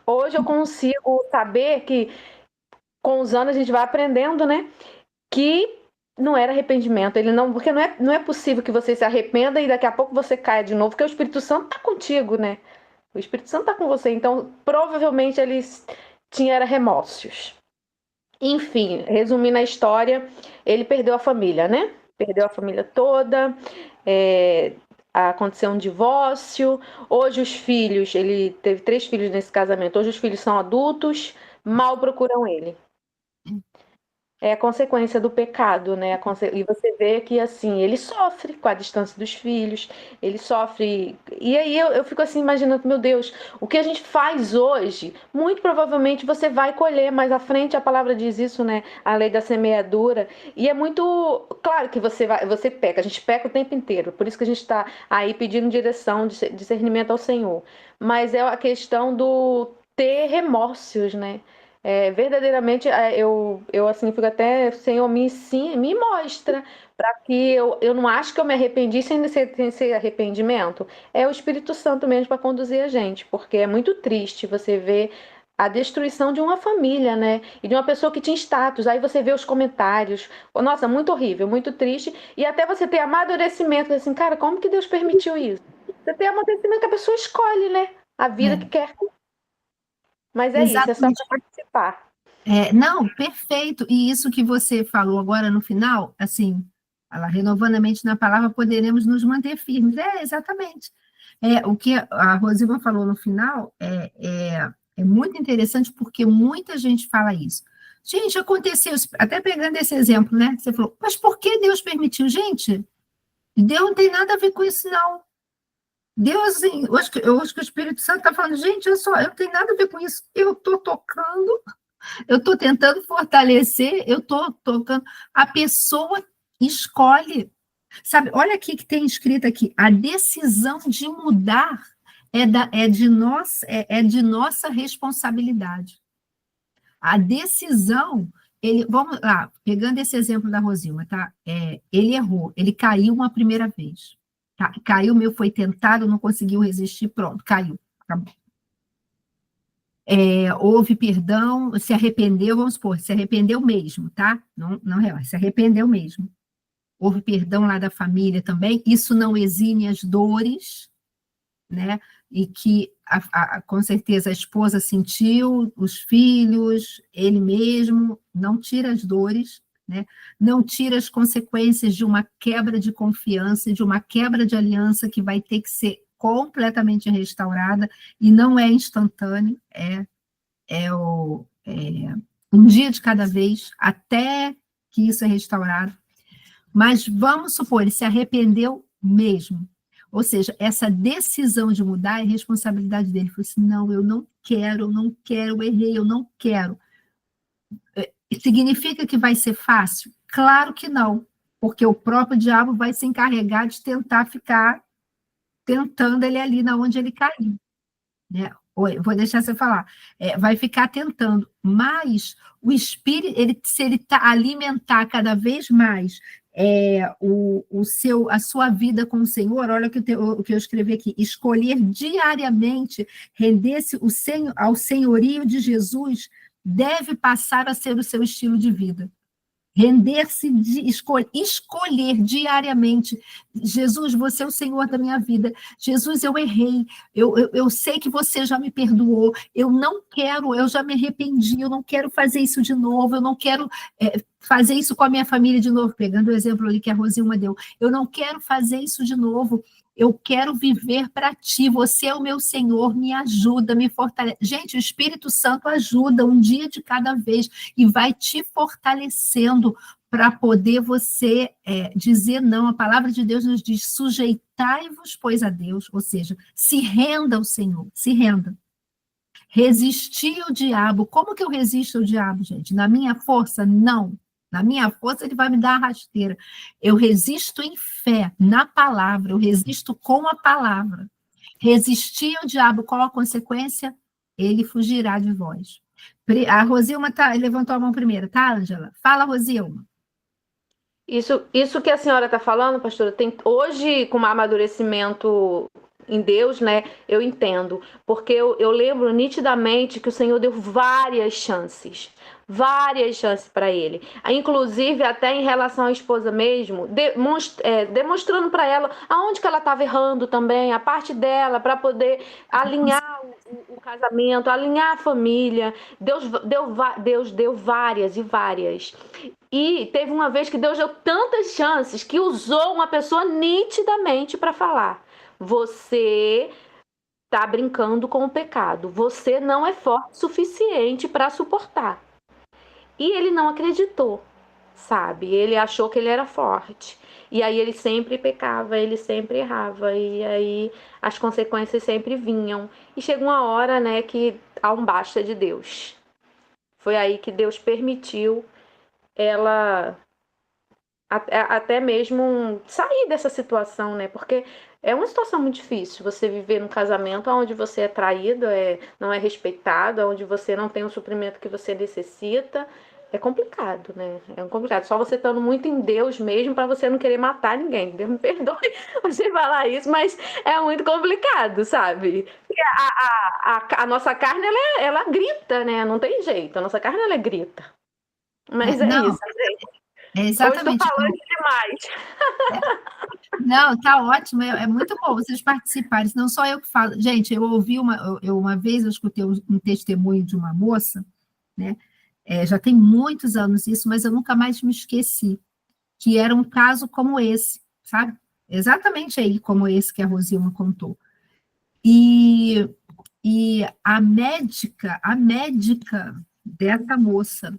Hoje eu consigo saber que com os anos a gente vai aprendendo, né? Que não era arrependimento, porque não é possível que você se arrependa e daqui a pouco você caia de novo, porque o Espírito Santo está contigo, né? O Espírito Santo está com você. Então, provavelmente, ele tinha remorsos. Enfim, resumindo a história, ele perdeu a família, né? Perdeu a família toda, aconteceu um divórcio. Hoje os filhos, ele teve 3 filhos nesse casamento, hoje os filhos são adultos, mal procuram ele. É a consequência do pecado, né? E você vê que, assim, ele sofre com a distância dos filhos, ele sofre... E aí eu fico assim, imaginando, meu Deus, o que a gente faz hoje, muito provavelmente você vai colher mais à frente, a palavra diz isso, né? A lei da semeadura. E é muito... Claro que você peca, a gente peca o tempo inteiro, por isso que a gente está aí pedindo direção, discernimento ao Senhor. Mas é a questão do ter remorsos, né? Verdadeiramente, eu assim, fico até, Senhor, me mostra, para que eu não acho que eu me arrependi sem ser arrependimento. É o Espírito Santo mesmo para conduzir a gente, porque é muito triste você ver a destruição de uma família, né? E de uma pessoa que tinha status. Aí você vê os comentários. Nossa, muito horrível, muito triste. E até você ter amadurecimento, assim, cara, como que Deus permitiu isso? Você tem amadurecimento que a pessoa escolhe, né? A vida que quer. Mas é isso, é só para participar. Não, perfeito. E isso que você falou agora no final, assim, renovando a mente na palavra, poderemos nos manter firmes. Exatamente. O que a Rosilma falou no final é muito interessante, porque muita gente fala isso. Gente, aconteceu, até pegando esse exemplo, né? Você falou, mas por que Deus permitiu? Gente, Deus não tem nada a ver com isso, não. Deus, assim, eu acho que o Espírito Santo está falando, gente, olha só, eu não tenho nada a ver com isso. Eu estou tocando, eu estou tentando fortalecer, eu estou tocando. A pessoa escolhe. Sabe, olha aqui que tem escrito aqui, a decisão de mudar é de nossa responsabilidade. A decisão, vamos lá, pegando esse exemplo da Rosilma, tá? Ele errou, ele caiu uma primeira vez. Tá? Caiu, foi tentado, não conseguiu resistir, pronto, caiu, acabou. Houve perdão, se arrependeu, vamos supor, se arrependeu mesmo, tá? Não, se arrependeu mesmo. Houve perdão lá da família também, isso não exime as dores, né? E que, com certeza, a esposa sentiu, os filhos, ele mesmo, não tira as dores, né? Não tira as consequências de uma quebra de confiança, de uma quebra de aliança que vai ter que ser completamente restaurada, e não é instantâneo, um dia de cada vez, até que isso é restaurado. Mas vamos supor, ele se arrependeu mesmo. Ou seja, essa decisão de mudar é responsabilidade dele. Ele falou assim, não, eu não quero, eu errei, eu não quero. Significa que vai ser fácil? Claro que não, porque o próprio diabo vai se encarregar de tentar ficar tentando ele ali na onde ele caiu. Né? Vou deixar você falar. Vai ficar tentando, mas o espírito, se ele alimentar cada vez mais a sua vida com o Senhor, olha o que eu escrevi aqui, escolher diariamente render-se ao senhorio de Jesus deve passar a ser o seu estilo de vida. Render-se, escolher diariamente. Jesus, você é o Senhor da minha vida. Jesus, eu errei. Eu sei que você já me perdoou. Eu não quero, eu já me arrependi. Eu não quero fazer isso de novo. Eu não quero fazer isso com a minha família de novo. Pegando o exemplo ali que a Rosilma deu. Eu não quero fazer isso de novo. Eu quero viver para ti. Você é o meu Senhor. Me ajuda, me fortalece. Gente, o Espírito Santo ajuda um dia de cada vez e vai te fortalecendo para poder você dizer não. A palavra de Deus nos diz, sujeitai-vos, pois, a Deus, ou seja, se renda ao Senhor, se renda. Resistir ao diabo. Como que eu resisto ao diabo, gente? Na minha força? Não. Na minha força, ele vai me dar a rasteira. Eu resisto em fé, na palavra, eu resisto com a palavra. Resistir ao diabo, qual a consequência? Ele fugirá de vós. A Rosilma levantou a mão primeiro, tá, Ângela? Fala, Rosilma. Isso que a senhora está falando, pastora, tem hoje, com um amadurecimento em Deus, né? Eu entendo. Porque eu lembro nitidamente que o Senhor deu várias chances para ele. Inclusive, até em relação à esposa mesmo, demonstrando para ela aonde que ela estava errando também, a parte dela, para poder alinhar o casamento, alinhar a família. Deus deu várias e várias. E teve uma vez que Deus deu tantas chances que usou uma pessoa nitidamente para falar: você está brincando com o pecado, você não é forte o suficiente para suportar. E ele não acreditou, sabe? Ele achou que ele era forte. E aí ele sempre pecava, ele sempre errava. E aí as consequências sempre vinham. E chega uma hora, né, que há um basta de Deus. Foi aí que Deus permitiu ela até mesmo sair dessa situação, né? Porque é uma situação muito difícil você viver num casamento onde você é traído, não é respeitado, onde você não tem o suprimento que você necessita. É complicado, né? É complicado. Só você estando muito em Deus mesmo para você não querer matar ninguém. Deus me perdoe você falar isso, mas é muito complicado, sabe? Porque a nossa carne, ela grita, né? Não tem jeito. A nossa carne, ela grita. Mas é Não, isso, gente. é Hoje estou exatamente. falando demais. Não, tá ótimo, é muito bom vocês participarem, não só eu que falo. Gente, eu ouvi uma vez, eu escutei um testemunho de uma moça, né? Já tem muitos anos isso, mas eu nunca mais me esqueci, que era um caso como esse, sabe? Exatamente aí como esse que a Rosilma contou. E a médica dessa moça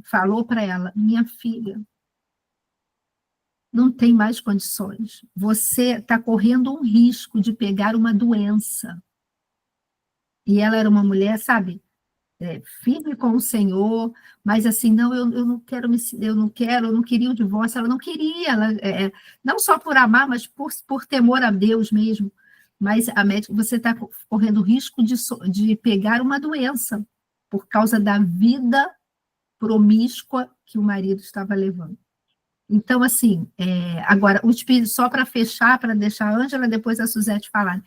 falou para ela: minha filha, não tem mais condições. Você está correndo um risco de pegar uma doença. E ela era uma mulher, sabe, firme com o Senhor, mas assim, não, eu não quero eu não queria o divórcio, ela não queria, não só por amar, mas por temor a Deus mesmo. Mas a médica, você está correndo o risco de pegar uma doença por causa da vida promíscua que o marido estava levando. Então, assim, agora, o espírito, só para fechar, para deixar a Ângela, depois a Suzete falar.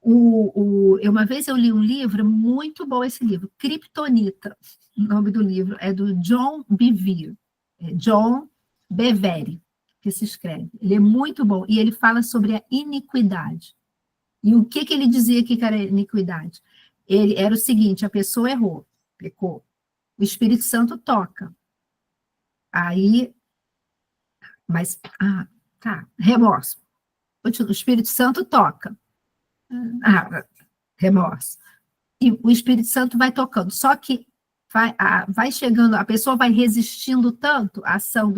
Uma vez eu li um livro, muito bom esse livro, Kryptonita, o nome do livro, é do John Bevere, John Bevere, que se escreve. Ele é muito bom, e ele fala sobre a iniquidade. E o que ele dizia que era iniquidade? Era o seguinte: a pessoa errou, pecou, o Espírito Santo toca. Aí, mas, tá, remorso. O Espírito Santo toca. Remorso. E o Espírito Santo vai tocando. Só que vai chegando, a pessoa vai resistindo tanto à ação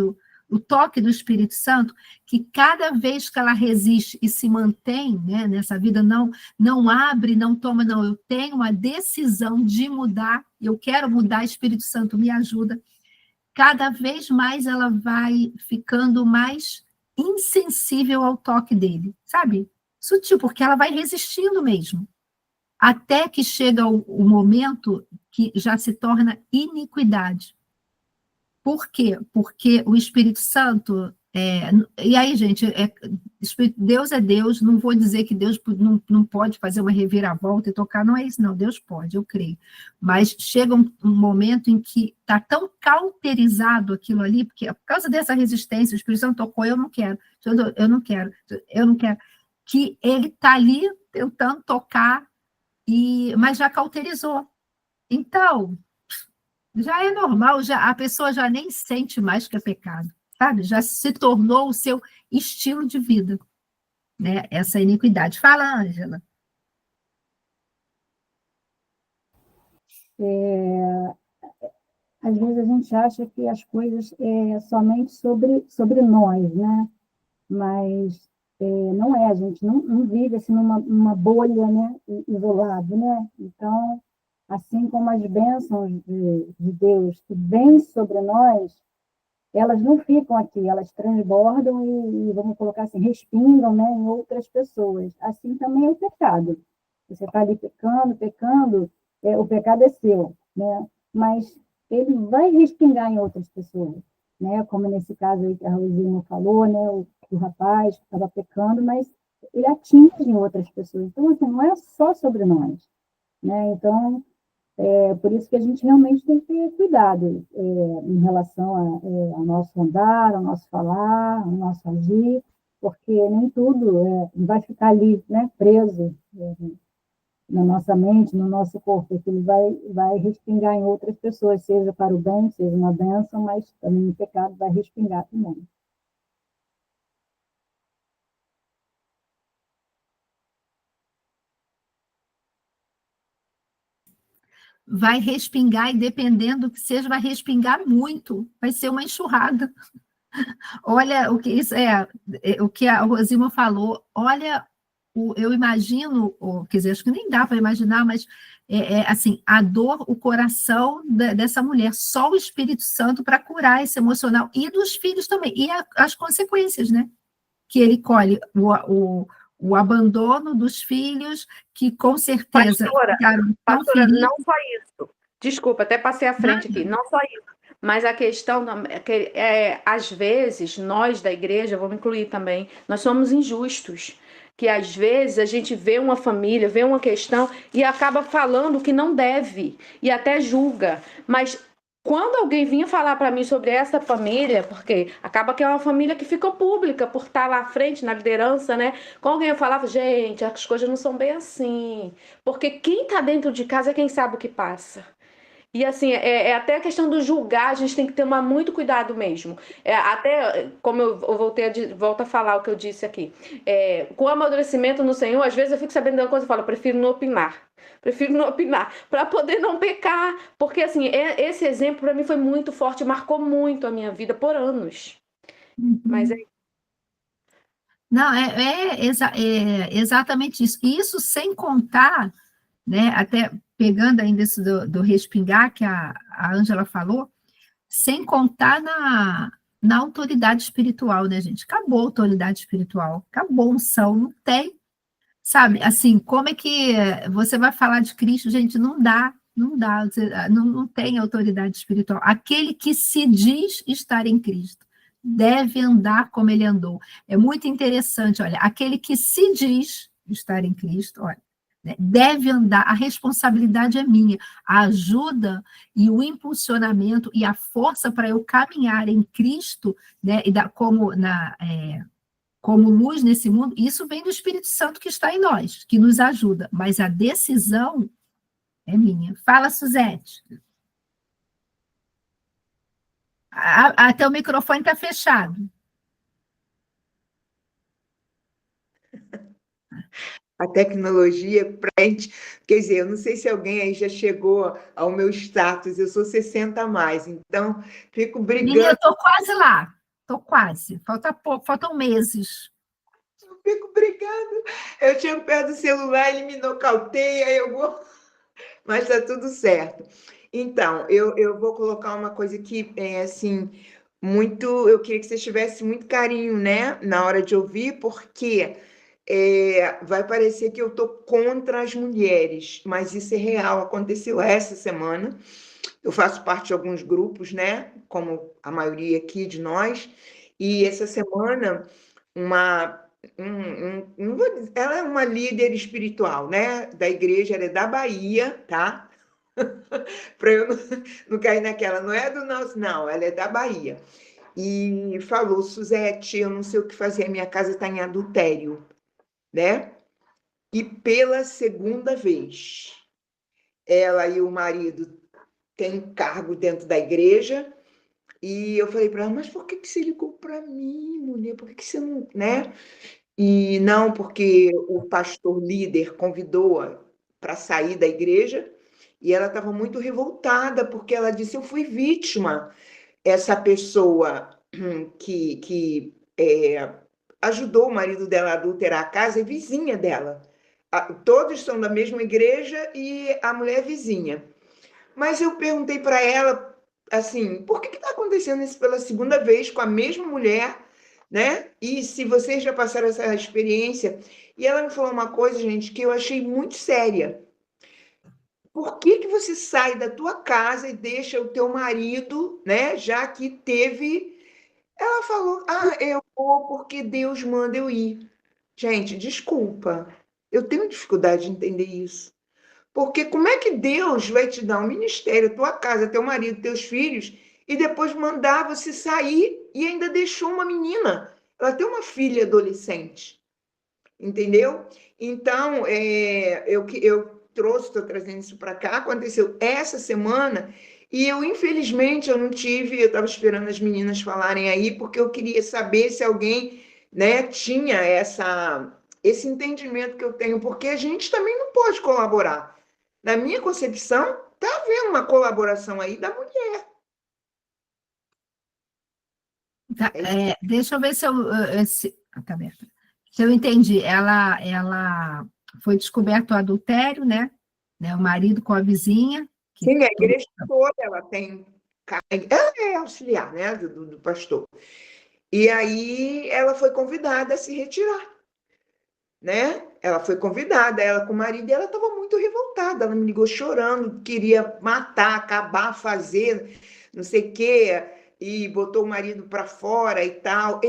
o toque do Espírito Santo, que cada vez que ela resiste e se mantém, né, nessa vida, não abre, não toma, não, eu tenho uma decisão de mudar, eu quero mudar, Espírito Santo me ajuda, cada vez mais ela vai ficando mais insensível ao toque dele, sabe? Sutil, porque ela vai resistindo mesmo, até que chega o momento que já se torna iniquidade. Por quê? Porque o Espírito Santo... e aí, gente, Deus é Deus, não vou dizer que Deus não pode fazer uma reviravolta e tocar, não é isso, não, Deus pode, eu creio. Mas chega um momento em que está tão cauterizado aquilo ali, porque por causa dessa resistência, o Espírito Santo tocou, eu não quero, que ele está ali tentando tocar, mas já cauterizou. Então, já é normal, a pessoa já nem sente mais que é pecado, sabe? Já se tornou o seu estilo de vida, né? Essa iniquidade. Fala, Ângela. Às vezes a gente acha que as coisas somente sobre nós, né? Mas não é, a gente não vive assim numa bolha, né? Isolado, né? Então, assim como as bênçãos de Deus que vêm sobre nós, elas não ficam aqui, elas transbordam e vamos colocar assim, respingam, né, em outras pessoas. Assim também é o pecado. Você está ali pecando, o pecado é seu, né? Mas ele vai respingar em outras pessoas. né? Como nesse caso aí que a Rosina falou, né? O rapaz que estava pecando, mas ele atinge outras pessoas. Então, assim, não é só sobre nós, né? Então, por isso que a gente realmente tem que ter cuidado em relação ao nosso andar, ao nosso falar, ao nosso agir, porque nem tudo vai ficar ali, né, preso na nossa mente, no nosso corpo. Aquilo vai respingar em outras pessoas, seja para o bem, seja uma bênção, mas também o pecado vai respingar também. Vai respingar, e dependendo do que seja, vai respingar muito, vai ser uma enxurrada. Olha, o que isso o que a Rosima falou, olha, eu imagino, quer dizer, acho que nem dá para imaginar, mas assim, a dor, o coração dessa mulher, só o Espírito Santo para curar esse emocional, e dos filhos também, e as consequências, né? Que ele colhe, o abandono dos filhos, que com certeza ficaram tão Pastora, feridos. não só isso. Desculpa, até passei à frente aqui. Não só isso. Mas a questão, às vezes, nós da igreja, vou me incluir também, nós somos injustos. Que às vezes a gente vê uma família, vê uma questão e acaba falando que não deve. E até julga. Mas quando alguém vinha falar para mim sobre essa família, porque acaba que é uma família que ficou pública por estar lá à frente, na liderança, né? Quando alguém falava, gente, as coisas não são bem assim. Porque quem está dentro de casa é quem sabe o que passa. E assim, até a questão do julgar, a gente tem que tomar muito cuidado mesmo. Até, como eu volto a falar o que eu disse aqui, com o amadurecimento no Senhor, às vezes eu fico sabendo de uma coisa e falo, prefiro não opinar, para poder não pecar, porque assim, esse exemplo para mim foi muito forte, marcou muito a minha vida por anos. Mas Não, exatamente isso. Isso sem contar, né, até pegando ainda isso do respingar, que a Ângela falou, sem contar na autoridade espiritual, né, gente? Acabou a autoridade espiritual, acabou a unção, não tem, sabe? Assim, como é que você vai falar de Cristo? Gente, não dá, não tem autoridade espiritual. Aquele que se diz estar em Cristo deve andar como ele andou. É muito interessante, olha, aquele que se diz estar em Cristo, olha, né, deve andar, a responsabilidade é minha, a ajuda e o impulsionamento e a força para eu caminhar em Cristo, né, como luz nesse mundo, isso vem do Espírito Santo que está em nós, que nos ajuda, mas a decisão é minha. Fala, Suzete. Até o microfone está fechado. A tecnologia frente, quer dizer, eu não sei se alguém aí já chegou ao meu status, eu sou 60 a mais, então fico brigando. Menina, eu estou quase lá, estou quase, falta pouco, faltam meses. Eu fico brigando, eu tinha o pé do celular, ele me nocauteia, eu vou, mas está tudo certo. Então, eu vou colocar uma coisa que é assim, eu queria que você tivesse muito carinho, né, na hora de ouvir, porque vai parecer que eu estou contra as mulheres, mas isso é real, aconteceu essa semana. Eu faço parte de alguns grupos, né? Como a maioria aqui de nós, e essa semana ela é uma líder espiritual, né? Da igreja, ela é da Bahia, tá? Para eu não cair naquela, não é do nosso, não, ela é da Bahia. E falou, Suzete, eu não sei o que fazer, a minha casa está em adultério, né? E pela segunda vez, ela e o marido têm cargo dentro da igreja, e eu falei para ela, mas por que você ligou para mim, mulher? Por que você não, né? E não, porque o pastor líder convidou-a para sair da igreja, e ela estava muito revoltada, porque ela disse, eu fui vítima. Essa pessoa que ajudou o marido dela a adulterar a casa é vizinha dela. Todos são da mesma igreja e a mulher é vizinha. Mas eu perguntei para ela, assim, por que está acontecendo isso pela segunda vez com a mesma mulher, né? E se vocês já passaram essa experiência? E ela me falou uma coisa, gente, que eu achei muito séria. por que que você sai da tua casa e deixa o teu marido, né? Já que teve. Ela falou: eu vou porque Deus manda eu ir. Gente, desculpa, eu tenho dificuldade de entender isso. Porque como é que Deus vai te dar um ministério, tua casa, teu marido, teus filhos, e depois mandar você sair e ainda deixou uma menina? Ela tem uma filha adolescente, entendeu? Então, eu trouxe, estou trazendo isso para cá, aconteceu essa semana, e infelizmente, eu não tive, eu estava esperando as meninas falarem aí, porque eu queria saber se alguém, né, tinha esse entendimento que eu tenho, porque a gente também não pode colaborar. Na minha concepção, está havendo uma colaboração aí da mulher. Deixa eu ver se tá aberto. Se eu entendi. Ela foi descoberto o adultério, né? O marido com a vizinha. Sim, a igreja toda, ela tem. Ela é auxiliar, né, do pastor. E aí ela foi convidada a se retirar, né? Ela foi convidada, ela com o marido, e ela estava muito revoltada. Ela me ligou chorando, queria matar, acabar, fazer, não sei o quê, e botou o marido para fora e tal.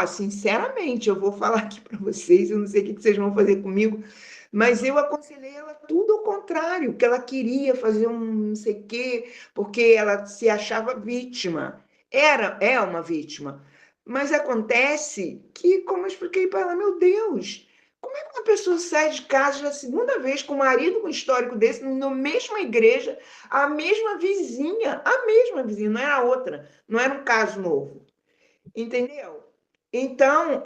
Sinceramente, eu vou falar aqui para vocês, eu não sei o que vocês vão fazer comigo, mas eu aconselhei ela tudo ao contrário, que ela queria fazer um não sei o quê, porque ela se achava vítima. É uma vítima. Mas acontece que, como eu expliquei para ela, meu Deus, como é que uma pessoa sai de casa já a segunda vez com um marido com um histórico desse, na mesma igreja, a mesma vizinha, não era outra, não era um caso novo, entendeu? Então,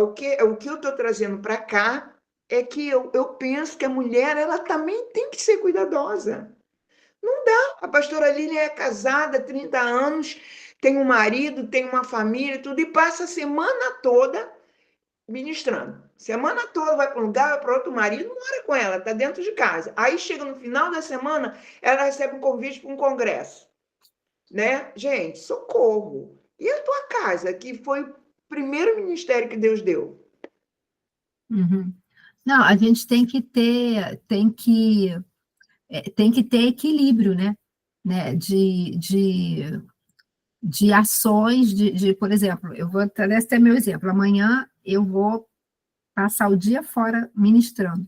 o que eu estou trazendo para cá é que eu penso que a mulher, ela também tem que ser cuidadosa. Não dá. A pastora Lília é casada há 30 anos, tem um marido, tem uma família, tudo, e passa a semana toda ministrando. Semana toda vai para um lugar, vai para outro, marido não mora com ela, está dentro de casa. Aí chega no final da semana, ela recebe um convite para um congresso. Né? Gente, socorro. E a tua casa, que foi o primeiro ministério que Deus deu? Uhum. Não, a gente tem que ter equilíbrio, né? De ações, por exemplo, eu vou até ter meu exemplo. Amanhã eu vou passar o dia fora ministrando,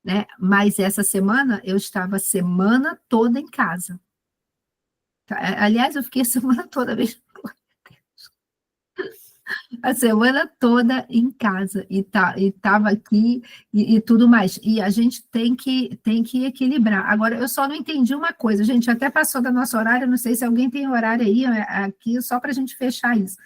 né? Mas essa semana eu estava a semana toda em casa. Aliás, eu fiquei a semana toda mesmo. A semana toda em casa, e estava aqui e tudo mais. E a gente tem que equilibrar. Agora, eu só não entendi uma coisa, gente, até passou da nossa horário, não sei se alguém tem horário aí, aqui, só para a gente fechar isso.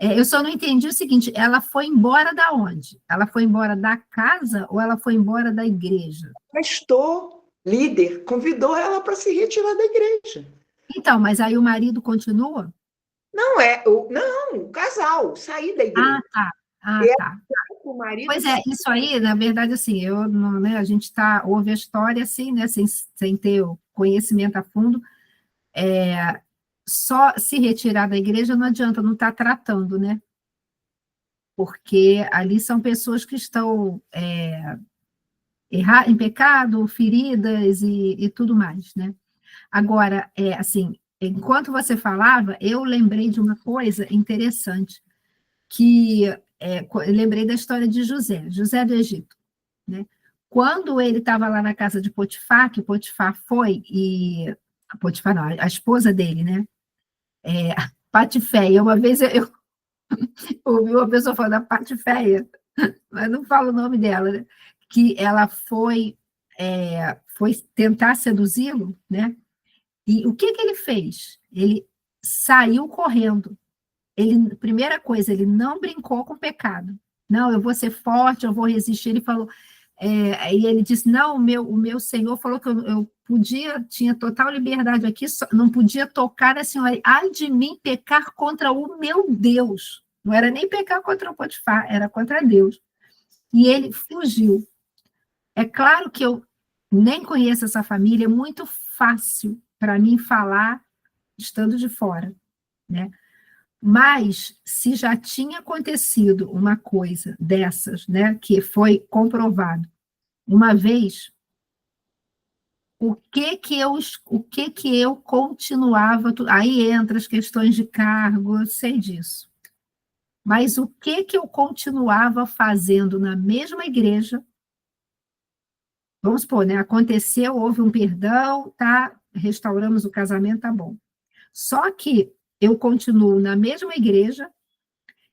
Eu só não entendi o seguinte, ela foi embora da onde? Ela foi embora da casa ou ela foi embora da igreja? O pastor, líder, convidou ela para se retirar da igreja. Então, mas aí o marido continua? Não, o casal, sair da igreja. Tá. O marido Pois é, isso aí, na verdade, assim, né, a gente ouve a história assim, né, sem ter o conhecimento a fundo, só se retirar da igreja não adianta, não está tratando, né? Porque ali são pessoas que estão em pecado, feridas e tudo mais, né? Agora, assim, enquanto você falava, eu lembrei de uma coisa interessante, que eu lembrei da história de José do Egito, né? Quando ele estava lá na casa de Potifar, que Potifar foi, Potifar não, a esposa dele, né? Patiféia, uma vez eu ouvi uma pessoa falando da Patiféia, mas não falo o nome dela, né? Que ela foi tentar seduzi-lo, né? E o que ele fez? Ele saiu correndo. Primeira coisa, ele não brincou com o pecado. Não, eu vou ser forte, eu vou resistir. Ele falou, e ele disse, não, o meu Senhor falou que eu tinha total liberdade aqui, não podia tocar na senhora. Ai de mim pecar contra o meu Deus. Não era nem pecar contra o Potifar, era contra Deus. E ele fugiu. É claro que eu nem conheço essa família, é muito fácil para mim falar estando de fora, né? Mas, se já tinha acontecido uma coisa dessas, né, que foi comprovado, uma vez, o que que eu continuava, aí entra as questões de cargo, eu sei disso. Mas o que eu continuava fazendo na mesma igreja? Vamos supor, né? Aconteceu, houve um perdão, tá? Restauramos o casamento, tá bom. Só que eu continuo na mesma igreja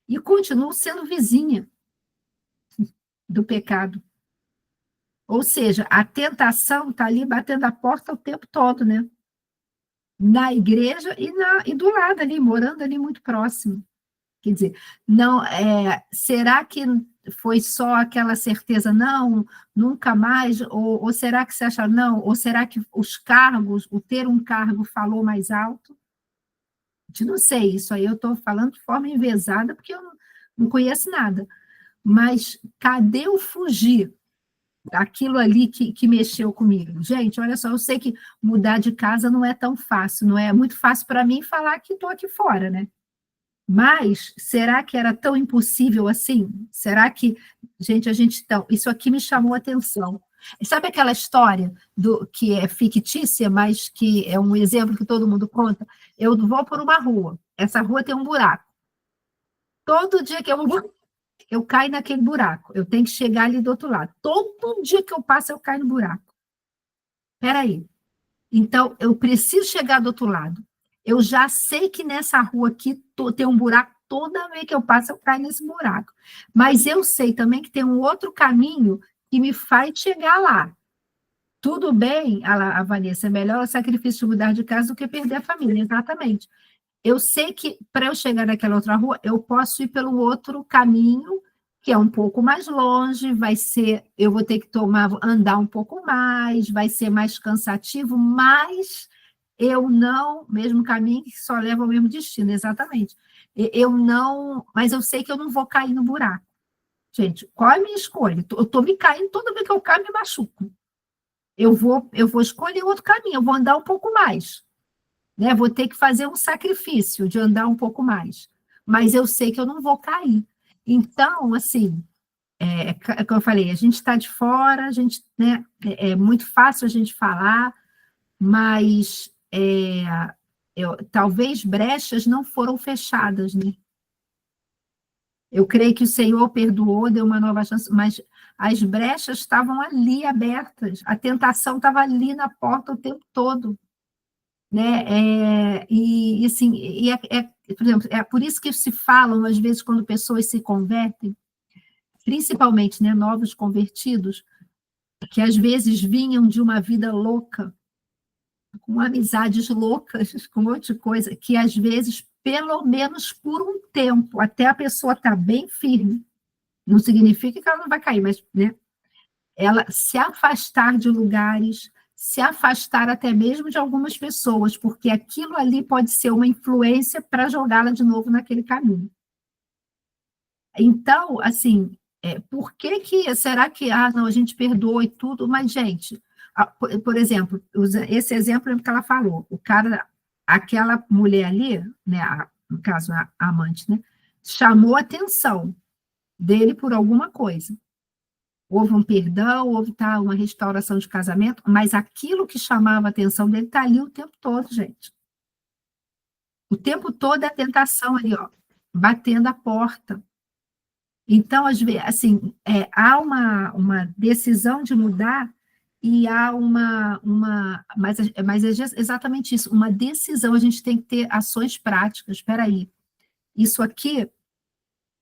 e continuo sendo vizinha do pecado. Ou seja, a tentação está ali batendo a porta o tempo todo, né? Na igreja e do lado ali, morando ali muito próximo. Quer dizer, não, será que foi só aquela certeza, não, nunca mais, ou será que você acha, não, ou será que os cargos, o ter um cargo falou mais alto? Não sei, isso aí eu estou falando de forma enviesada, porque eu não conheço nada. Mas cadê o fugir daquilo ali que mexeu comigo? Gente, olha só, eu sei que mudar de casa não é tão fácil, não é muito fácil para mim falar que estou aqui fora, né? Mas será que era tão impossível assim? Será que, gente, então, isso aqui me chamou a atenção. Sabe aquela história que é fictícia, mas que é um exemplo que todo mundo conta? Eu vou por uma rua, essa rua tem um buraco. Todo dia que eu caio naquele buraco, eu tenho que chegar ali do outro lado. Todo dia que eu passo, eu caio no buraco. Espera aí. Então, eu preciso chegar do outro lado. Eu já sei que nessa rua aqui tem um buraco, toda vez que eu passo, eu caio nesse buraco. Mas eu sei também que tem um outro caminho que me faz chegar lá. Tudo bem, a Vanessa, é melhor o sacrifício de mudar de casa do que perder a família, exatamente. Eu sei que para eu chegar naquela outra rua, eu posso ir pelo outro caminho, que é um pouco mais longe, eu vou ter que andar um pouco mais, vai ser mais cansativo, mas eu não, mesmo caminho que só leva ao mesmo destino, exatamente. Mas eu sei que eu não vou cair no buraco. Gente, qual é a minha escolha? Eu estou me caindo, toda vez que eu caio, me machuco. Eu vou escolher outro caminho, eu vou andar um pouco mais. Né? Vou ter que fazer um sacrifício de andar um pouco mais. Mas eu sei que eu não vou cair. Então, assim, como eu falei, a gente está de fora, né, é muito fácil a gente falar, mas talvez brechas não foram fechadas, né? Eu creio que o Senhor perdoou, deu uma nova chance, mas as brechas estavam ali abertas, a tentação estava ali na porta o tempo todo, né? Assim, por exemplo, é por isso que se falam, às vezes, quando pessoas se convertem, principalmente, né, novos convertidos, que às vezes vinham de uma vida louca, com amizades loucas, com um monte de coisa, que às vezes, pelo menos por um tempo, até a pessoa estar bem firme, não significa que ela não vai cair, mas, né, ela se afastar de lugares, se afastar até mesmo de algumas pessoas, porque aquilo ali pode ser uma influência para jogá-la de novo naquele caminho. Então, assim, será que, não, a gente perdoa e tudo, mas, gente, por exemplo, esse exemplo que ela falou, aquela mulher ali, né, no caso, a amante, né, chamou a atenção dele por alguma coisa. Houve um perdão, houve uma restauração de casamento, mas aquilo que chamava a atenção dele está ali o tempo todo, gente. O tempo todo é a tentação ali, ó, batendo a porta. Então, às vezes, assim, há uma decisão de mudar e há mas é exatamente isso, uma decisão, a gente tem que ter ações práticas. Espera aí, isso aqui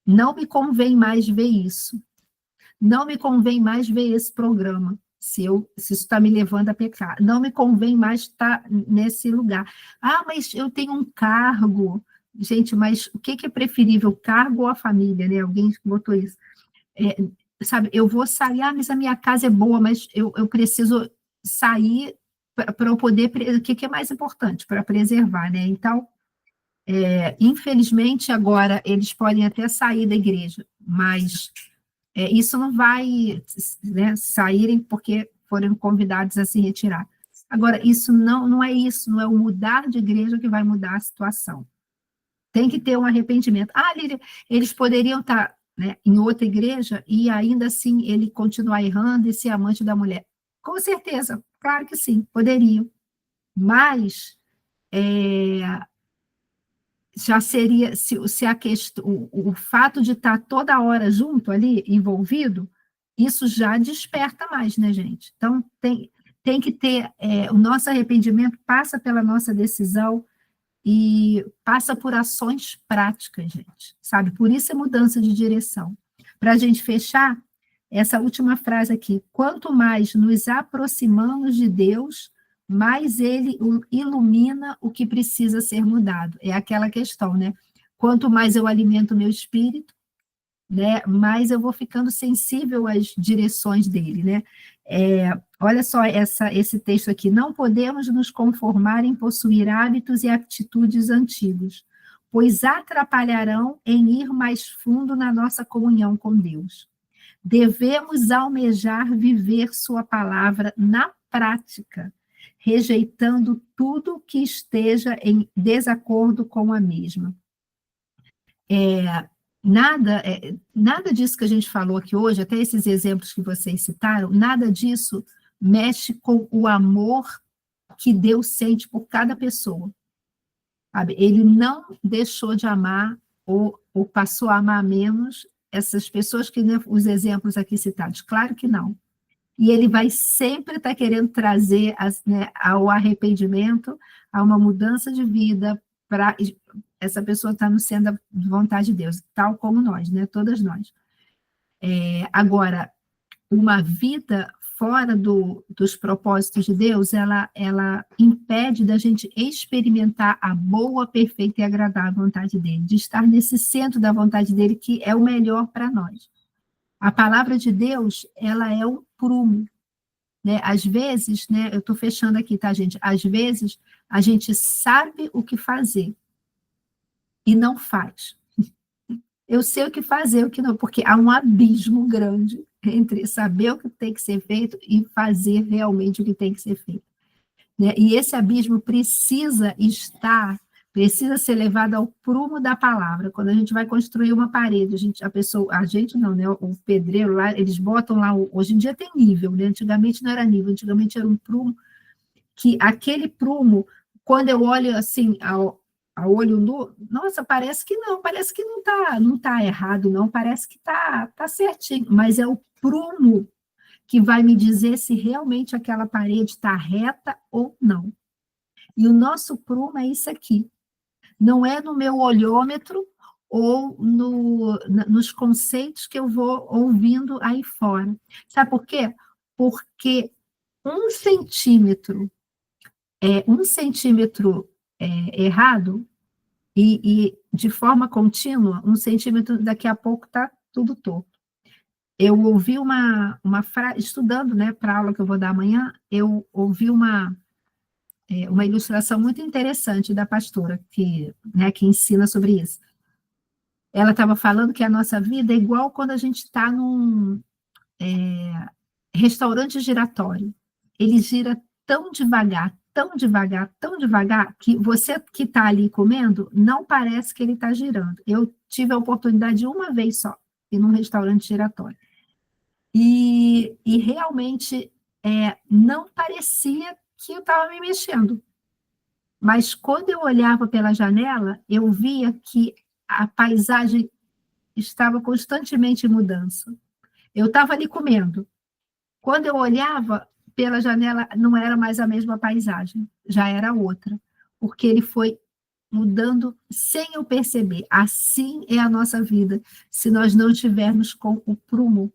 não me convém mais ver isso. Não me convém mais ver esse programa, se isso está me levando a pecar. Não me convém mais estar nesse lugar. Mas eu tenho um cargo. Gente, mas o que é preferível, o cargo ou a família, né? Alguém botou isso. Sabe, eu vou sair, mas a minha casa é boa, mas eu preciso sair para eu poder... O que é mais importante para preservar, né? Então, infelizmente, agora, eles podem até sair da igreja, mas... isso não vai, né, saírem porque foram convidados a se retirar. Agora, isso não é isso, não é o mudar de igreja que vai mudar a situação. Tem que ter um arrependimento. Eles poderiam estar, né, em outra igreja e ainda assim ele continuar errando e ser amante da mulher. Com certeza, Claro que sim, poderiam. Mas já seria, se a questão, o fato de estar toda hora junto ali, envolvido, isso já desperta mais, né, gente? Então, tem que ter, o nosso arrependimento passa pela nossa decisão e passa por ações práticas, gente, sabe? Por isso é mudança de direção. Para a gente fechar, essa última frase aqui: quanto mais nos aproximamos de Deus, mais Ele ilumina o que precisa ser mudado. É aquela questão, né? Quanto mais eu alimento o meu espírito, né, mais eu vou ficando sensível às direções dele, né? Olha só esse texto aqui: não podemos nos conformar em possuir hábitos e atitudes antigos, pois atrapalharão em ir mais fundo na nossa comunhão com Deus. Devemos almejar viver sua palavra na prática, rejeitando tudo que esteja em desacordo com a mesma. Nada disso que a gente falou aqui hoje, até esses exemplos que vocês citaram, nada disso mexe com o amor que Deus sente por cada pessoa. Sabe? Ele não deixou de amar ou passou a amar menos essas pessoas que, né, os exemplos aqui citados. Claro que não. E ele vai sempre estar querendo trazer ao arrependimento, a uma mudança de vida, para essa pessoa estar no centro da vontade de Deus, tal como nós, né? Todas nós. Agora, uma vida fora dos propósitos de Deus, ela impede da gente experimentar a boa, perfeita e agradável vontade dele, de estar nesse centro da vontade dele, que é o melhor para nós. A palavra de Deus, ela é um prumo, né? Às vezes, né, eu estou fechando aqui, tá, gente? Às vezes, a gente sabe o que fazer e não faz. Eu sei o que fazer, o que não, porque há um abismo grande entre saber o que tem que ser feito e fazer realmente o que tem que ser feito, né? E esse abismo precisa ser levado ao prumo da palavra. Quando a gente vai construir uma parede, a gente não, né? O pedreiro lá, eles botam lá, hoje em dia tem nível, né? Antigamente não era nível, antigamente era um prumo, que aquele prumo, quando eu olho assim, a olho nu, nossa, parece que não tá errado, não, parece que tá certinho, mas é o prumo que vai me dizer se realmente aquela parede está reta ou não. E o nosso prumo é isso aqui. Não é no meu olhômetro ou nos conceitos que eu vou ouvindo aí fora. Sabe por quê? Porque 1 centímetro errado e de forma contínua, 1 centímetro daqui a pouco está tudo torto. Eu ouvi uma frase, estudando, né, para a aula que eu vou dar amanhã, eu ouvi uma ilustração muito interessante da pastora, que ensina sobre isso. Ela estava falando que a nossa vida é igual quando a gente está num restaurante giratório. Ele gira tão devagar, tão devagar, tão devagar, que você que está ali comendo, não parece que ele está girando. Eu tive a oportunidade de uma vez só, ir num restaurante giratório. E realmente não parecia que eu estava me mexendo. Mas quando eu olhava pela janela, eu via que a paisagem estava constantemente em mudança. Eu estava ali comendo. Quando eu olhava pela janela, não era mais a mesma paisagem, já era outra, porque ele foi mudando sem eu perceber. Assim é a nossa vida, se nós não estivermos com o prumo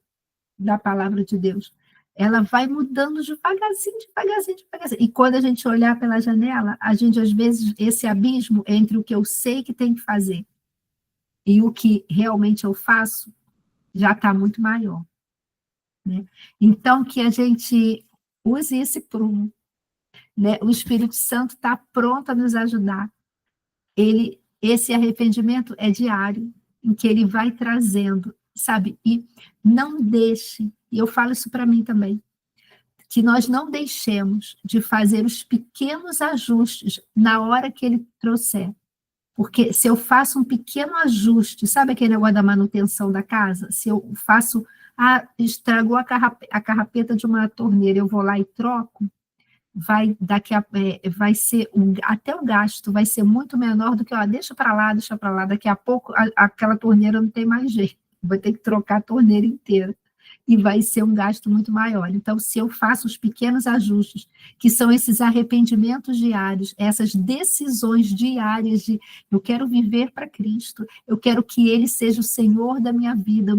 da palavra de Deus. Ela vai mudando devagarzinho, devagarzinho, devagarzinho. E quando a gente olhar pela janela, a gente, às vezes, esse abismo entre o que eu sei que tem que fazer e o que realmente eu faço, já está muito maior, né? Então, que a gente use esse prumo, né? O Espírito Santo está pronto a nos ajudar. Esse arrependimento é diário, em que ele vai trazendo, sabe? E não deixe, e eu falo isso para mim também, que nós não deixemos de fazer os pequenos ajustes na hora que ele trouxer. Porque se eu faço um pequeno ajuste, sabe aquele negócio da manutenção da casa? Se eu faço, estragou a carrapeta de uma torneira, eu vou lá e troco, vai ser até o gasto vai ser muito menor do que, deixa para lá, daqui a pouco aquela torneira não tem mais jeito, vai ter que trocar a torneira inteira, e vai ser um gasto muito maior. Então, se eu faço os pequenos ajustes, que são esses arrependimentos diários, essas decisões diárias de eu quero viver para Cristo, eu quero que Ele seja o Senhor da minha vida,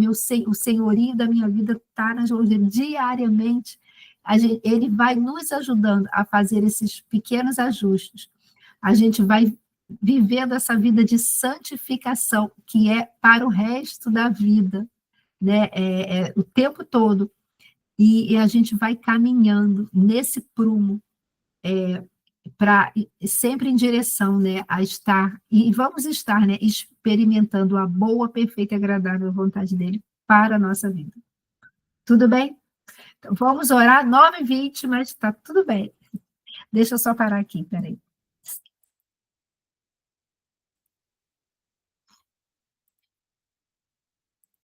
o senhorio da minha vida está nas mãos dele diariamente, Ele vai nos ajudando a fazer esses pequenos ajustes. A gente vai vivendo essa vida de santificação, que é para o resto da vida, né? O tempo todo. E a gente vai caminhando nesse prumo, sempre em direção, né, a estar, e vamos estar, né, experimentando a boa, perfeita e agradável vontade dele para a nossa vida. Tudo bem? Então, vamos orar, 9h20, mas está tudo bem. Deixa eu só parar aqui, peraí.